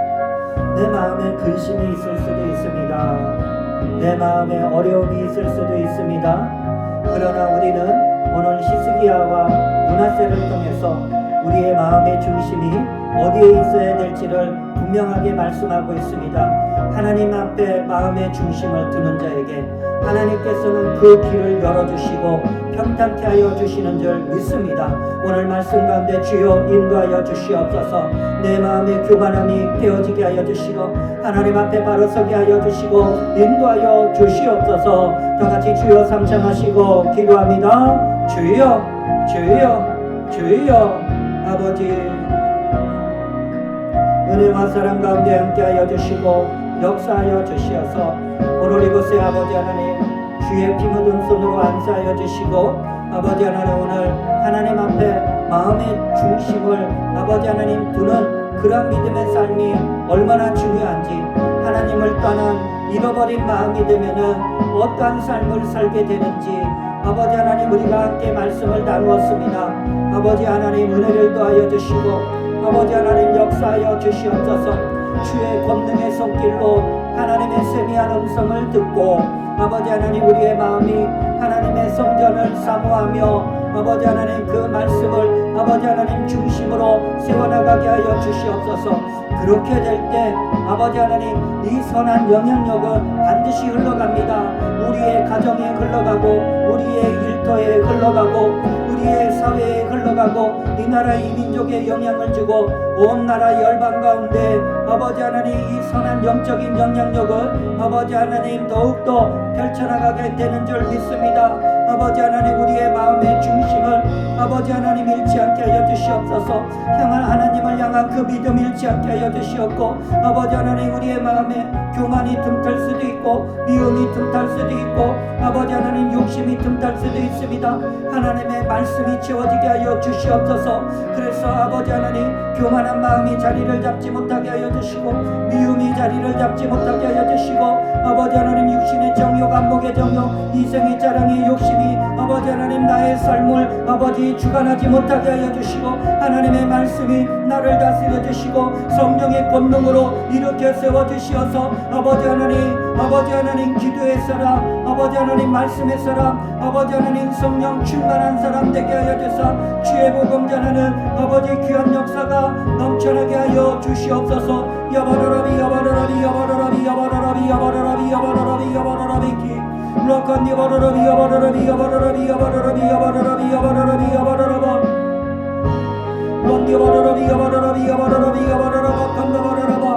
내 마음에 근심이 있을 수도 있습니다. 내 마음에 어려움이 있을 수도 있습니다. 그러나 우리는 오늘 히스기야와 므낫세를 통해서 우리의 마음의 중심이 어디에 있어야 될지를 분명하게 말씀하고 있습니다. 하나님 앞에 마음의 중심을 두는 자에게 하나님께서는 그 길을 열어주시고 평탄케 하여 주시는 줄 믿습니다. 오늘 말씀 가운데 주여 인도하여 주시옵소서. 내 마음의 교만함이 깨어지게 하여 주시고 하나님 앞에 바로 서게 하여 주시고 인도하여 주시옵소서. 다같이 주여 삼창하시고 기도합니다. 주여 주여 주여. 아버지 은혜와 사랑 가운데 함께하여 주시고 역사하여 주시어서 오늘 이곳에 아버지 하나님 주의 피 묻은 손으로 안수하여 주시고 아버지 하나님 오늘 하나님 앞에 마음의 중심을 아버지 하나님 두는 그런 믿음의 삶이 얼마나 중요한지 하나님을 떠난 잃어버린 마음이 되면은 어떠한 삶을 살게 되는지 아버지 하나님 우리가 함께 말씀을 나누었습니다. 아버지 하나님 은혜를 더하여 주시고 아버지 하나님 역사하여 주시옵소서. 주의 권능의 손길로 하나님의 세미한 음성을 듣고 아버지 하나님 우리의 마음이 하나님의 성전을 사모하며 아버지 하나님 그 말씀을 아버지 하나님 중심으로 세워나가게 하여 주시옵소서. 그렇게 될 때 아버지 하나님 이 선한 영향력은 반드시 흘러갑니다. 우리의 가정에 흘러가고 우리의 일터에 흘러가고 우리의 사회에 흘러가고 이 나라 이 민족에 영향을 주고 온 나라 열방 가운데 아버지 하나님 이 선한 영적인 영향력을 아버지 하나님 더욱더 펼쳐나가게 되는 줄 믿습니다. 아버지 하나님 우리의 마음의 중심을 아버지 하나님 잃지 않게 하여 주시옵소서. 하나님을 향한 그 믿음 잃지 않게 하여 주시옵고 아버지 하나님 우리의 마음에 교만이 틈탈 수도 있고 미움이 틈탈 수도 있고 아버지 하나님 욕심이 틈탈 수도 있습니다. 하나님의 말씀이 채워지게 하여 주시옵소서. 그래서 아버지 하나님 교만한 마음이 자리를 잡지 못하게 하여 주시고 미움이 자리를 잡지 못하게 하여 주시고 아버지 하나님 육신의 정욕 안목의 정욕 이생의 자랑의 욕심이 아버지 하나님 나의 삶을 아버지 주관하지 못하게 하여 주시고 하나님의 말씀이 나를 다스려 주시고 성령의 권능으로 일으켜 세워 주시어서 아버지 하나님 기도의 사람 아버지 하나님 말씀의 사람 아버지 하나님 성령 충만한 사람 되게 하여 주사 주의 복음 전하는 아버지 귀한 역사가 넘쳐나게 하여 주시옵소서. 야바라라비 야바라라비 야바라라비 야바라라비 야바라라비 야바라라비 야바라라비 기 라칸 야바라라비 야바라라비 야바라라비 야바라라비 야바라라비 야바라라비 야바라라바 론 야바라라비 야바라라비 야바라라비 야바라라바 칸다바라라바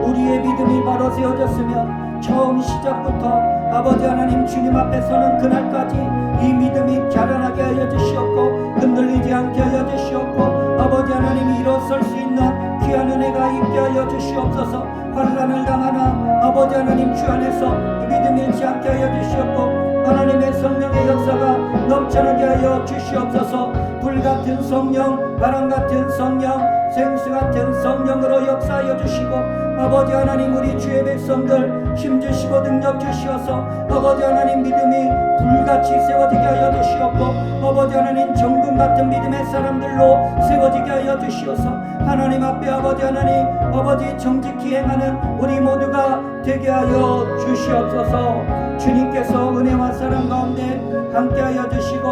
우리의 믿음이 바로 세워졌으면 처음 시작부터 아버지 하나님 주님 앞에 서는 그날까지 이 믿음이 자라나게 하여 주시옵고 흔들리지 않게 하여 주시옵고 아버지 하나님이 일어설 수 있는 귀한 은혜가 있게 하여 주시옵소서. 환난을 당하나 아버지 하나님 주 안에서 믿음 잃지 않게 하여 주시옵고 하나님의 성령의 역사가 넘쳐나게 하여 주시옵소서. 불같은 성령 바람같은 성령 생수같은 성령으로 역사하여 주시고 아버지 하나님 우리 주의 백성들 힘주시고 능력 주시어서 아버지 하나님 믿음이 불같이 세워지게 하여 주시옵고 아버지 하나님 정금같은 믿음의 사람들로 세워지게 하여 주시어서 하나님 앞에 아버지 하나님 아버지 정직히 행하는 우리 모두가 되게 하여 주시옵소서. 주님께서 은혜와 사랑 가운데 함께하여 주시고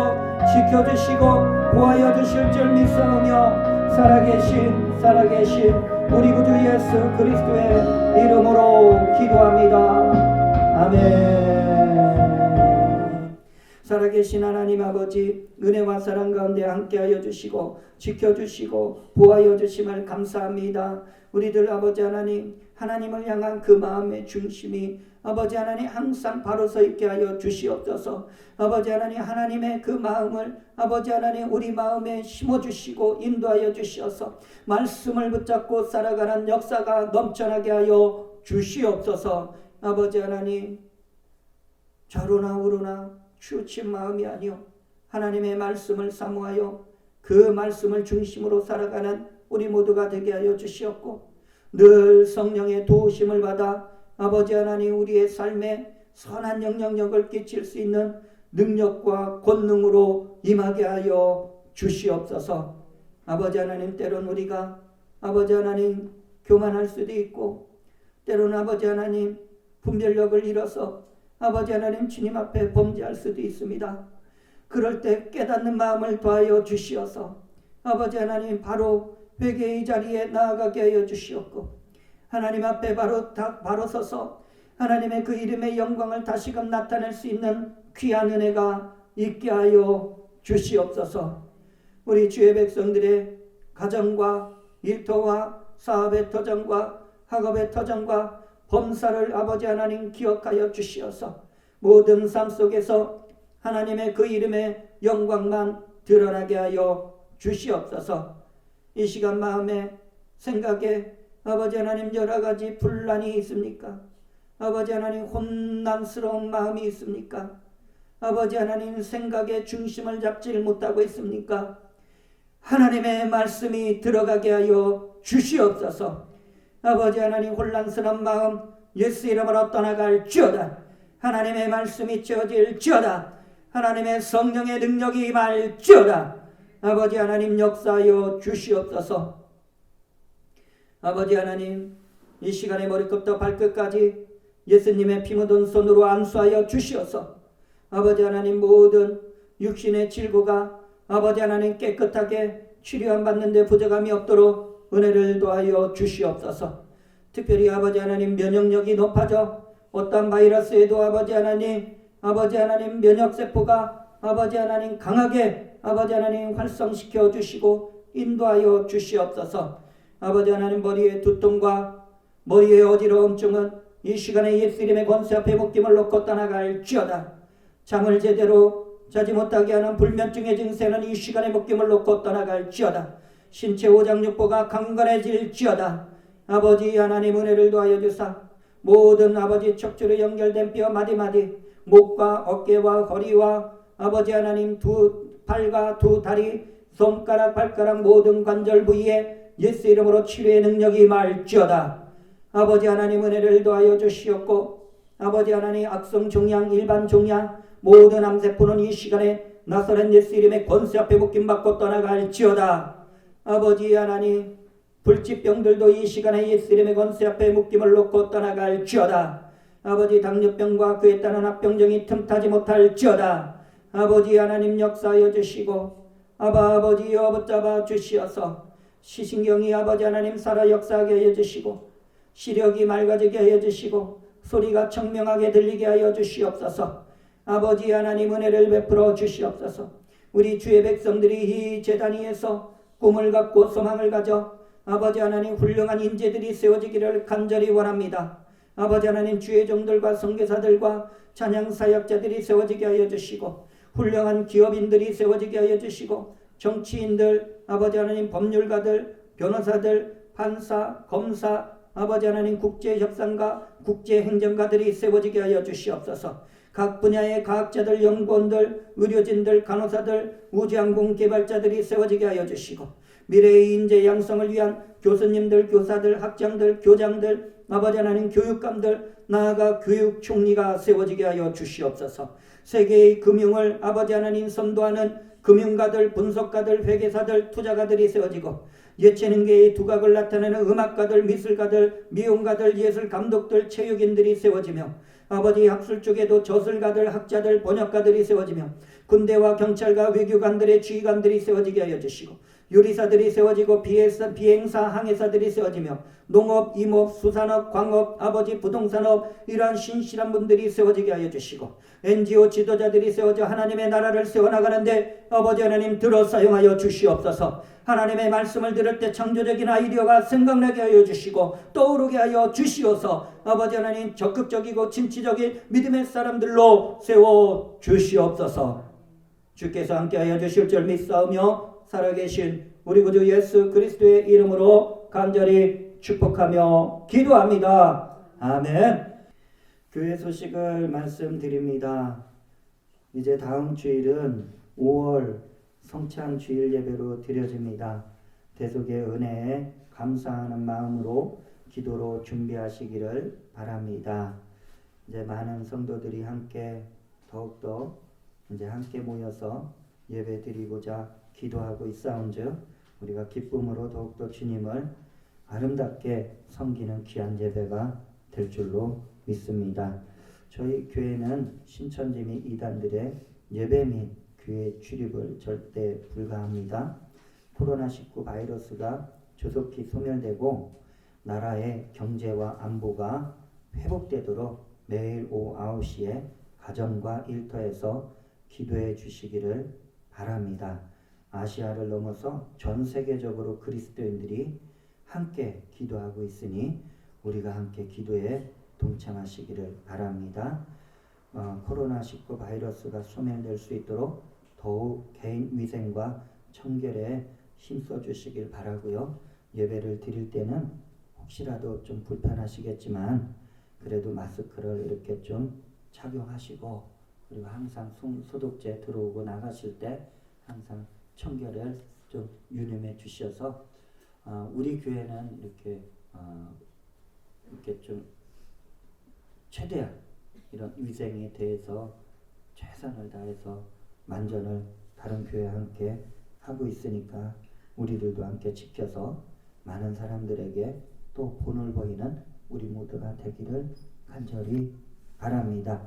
지켜주시고 보호하여 주실 줄 믿사오며 살아계신 우리 구주 예수 그리스도의 이름으로 기도합니다. 아멘. 살아계신 하나님 아버지 은혜와 사랑 가운데 함께하여 주시고 지켜주시고 보호하여 주심을 감사합니다. 우리들 아버지 하나님을 향한 그 마음의 중심이 아버지 하나님 항상 바로 서 있게 하여 주시옵소서. 아버지 하나님의 그 마음을 아버지 하나님 우리 마음에 심어주시고 인도하여 주시어서 말씀을 붙잡고 살아가는 역사가 넘쳐나게 하여 주시옵소서. 아버지 하나님 좌로나 우로나 치우친 마음이 아니요 하나님의 말씀을 사모하여 그 말씀을 중심으로 살아가는 우리 모두가 되게 하여 주시옵고 늘 성령의 도우심을 받아 아버지 하나님 우리의 삶에 선한 영향력을 끼칠 수 있는 능력과 권능으로 임하게 하여 주시옵소서. 아버지 하나님 때론 우리가 아버지 하나님 교만할 수도 있고, 때로는 아버지 하나님 분별력을 잃어서 아버지 하나님 주님 앞에 범죄할 수도 있습니다. 그럴 때 깨닫는 마음을 더하여 주시어서 아버지 하나님 바로 회개의 자리에 나아가게 하여 주시옵고, 하나님 앞에 바로 서서 하나님의 그 이름의 영광을 다시금 나타낼 수 있는 귀한 은혜가 있게 하여 주시옵소서. 우리 주의 백성들의 가정과 일터와 사업의 터전과 학업의 터전과 범사를 아버지 하나님 기억하여 주시어서 모든 삶 속에서 하나님의 그 이름의 영광만 드러나게 하여 주시옵소서. 이 시간 마음에 생각에 아버지 하나님 여러 가지 분란이 있습니까? 아버지 하나님 혼란스러운 마음이 있습니까? 아버지 하나님 생각의 중심을 잡지를 못하고 있습니까? 하나님의 말씀이 들어가게 하여 주시옵소서. 아버지 하나님 혼란스러운 마음 예수 이름으로 떠나갈지어다. 하나님의 말씀이 채워질지어다. 하나님의 성령의 능력이 임할지어다. 아버지 하나님 역사하여 주시옵소서. 아버지 하나님 이 시간에 머리끝부터 발끝까지 예수님의 피 묻은 손으로 안수하여 주시어서 아버지 하나님 모든 육신의 질고가 아버지 하나님 깨끗하게 치료함 받는데 부족함이 없도록 은혜를 더하여 주시옵소서. 특별히 아버지 하나님 면역력이 높아져 어떤 바이러스에도 아버지 하나님 면역세포가 아버지 하나님 강하게 아버지 하나님 활성시켜 주시고 인도하여 주시옵소서. 아버지 하나님 머리의 두통과 머리의 어지러움증은 이 시간에 예수 이름의 권세 앞에 묶임을 놓고 떠나갈지어다. 잠을 제대로 자지 못하게 하는 불면증의 증세는 이 시간에 묶임을 놓고 떠나갈지어다. 신체 오장육부가 강건해질지어다. 아버지 하나님 은혜를 더하여 주사 모든 아버지 척추로 연결된 뼈 마디마디 목과 어깨와 허리와 아버지 하나님 두 팔과 두 다리 손가락 발가락 모든 관절 부위에 예수 이름으로 치료의 능력이 임할지어다. 아버지 하나님 은혜를 더하여 주시옵고 아버지 하나님 악성 종양 일반 종양 모든 암세포는 이 시간에 나사렛 예수 이름의 권세 앞에 묶임받고 떠나갈지어다. 아버지 하나님 불치병들도 이 시간에 예수 이름의 권세 앞에 묶임을 놓고 떠나갈지어다. 아버지 당뇨병과 그에 따른 합병증이 틈타지 못할지어다. 아버지 하나님 역사하여 주시고 아버지여 붙잡아 주시어서 시신경이 아버지 하나님 살아 역사하게 하여 주시고 시력이 맑아지게 하여 주시고 소리가 청명하게 들리게 하여 주시옵소서. 아버지 하나님 은혜를 베풀어 주시옵소서. 우리 주의 백성들이 이 제단 위에서 꿈을 갖고 소망을 가져 아버지 하나님 훌륭한 인재들이 세워지기를 간절히 원합니다. 아버지 하나님 주의 종들과 선교사들과 찬양 사역자들이 세워지게 하여 주시고 훌륭한 기업인들이 세워지게 하여 주시고 정치인들 아버지 하나님 법률가들 변호사들 판사 검사 아버지 하나님 국제협상가 국제행정가들이 세워지게 하여 주시옵소서. 각 분야의 과학자들 연구원들 의료진들 간호사들 우주항공 개발자들이 세워지게 하여 주시고 미래의 인재 양성을 위한 교수님들 교사들 학장들 교장들 아버지 하나님 교육감들 나아가 교육 총리가 세워지게 하여 주시옵소서. 세계의 금융을 아버지 하나님 선도하는 금융가들 분석가들 회계사들 투자가들이 세워지고 예체능계의 두각을 나타내는 음악가들 미술가들 미용가들 예술감독들 체육인들이 세워지며 아버지 학술 쪽에도 저술가들 학자들 번역가들이 세워지며 군대와 경찰과 외교관들의 지휘관들이 세워지게 하여 주시고 요리사들이 세워지고 비행사 항해사들이 세워지며 농업 임업 수산업 광업 아버지 부동산업 이러한 신실한 분들이 세워지게 하여 주시고 NGO 지도자들이 세워져 하나님의 나라를 세워나가는데 아버지 하나님 들어 사용하여 주시옵소서. 하나님의 말씀을 들을 때 창조적인 아이디어가 생각나게 하여 주시고 떠오르게 하여 주시어서 아버지 하나님 적극적이고 진취적인 믿음의 사람들로 세워 주시옵소서. 주께서 함께하여 주실 줄 믿사오며 살아계신 우리 구주 예수 그리스도의 이름으로 간절히 축복하며 기도합니다. 아멘. 교회 소식을 말씀드립니다. 이제 다음 주일은 5월 성찬 주일 예배로 드려집니다. 대속의 은혜에 감사하는 마음으로 기도로 준비하시기를 바랍니다. 이제 많은 성도들이 함께 더욱더 이제 함께 모여서 예배 드리고자 기도하고 있사온즉 우리가 기쁨으로 더욱더 주님을 아름답게 섬기는 귀한 예배가 될 줄로 믿습니다. 저희 교회는 신천지 및 이단들의 예배 및 교회 출입을 절대 불가합니다. 코로나19 바이러스가 조속히 소멸되고 나라의 경제와 안보가 회복되도록 매일 오후 9시에 가정과 일터에서 기도해 주시기를 바랍니다. 아시아를 넘어서 전 세계적으로 그리스도인들이 함께 기도하고 있으니 우리가 함께 기도에 동참하시기를 바랍니다. 코로나19 바이러스가 소멸될 수 있도록 더욱 개인 위생과 청결에 힘써 주시길 바라고요. 예배를 드릴 때는 혹시라도 좀 불편하시겠지만 그래도 마스크를 이렇게 좀 착용하시고 그리고 항상 소독제 들어오고 나가실 때 항상 청결을 좀 유념해 주셔서 우리 교회는 이렇게 좀 최대한 이런 위생에 대해서 최선을 다해서 만전을 다른 교회와 함께 하고 있으니까 우리들도 함께 지켜서 많은 사람들에게 또 본을 보이는 우리 모두가 되기를 간절히 바랍니다.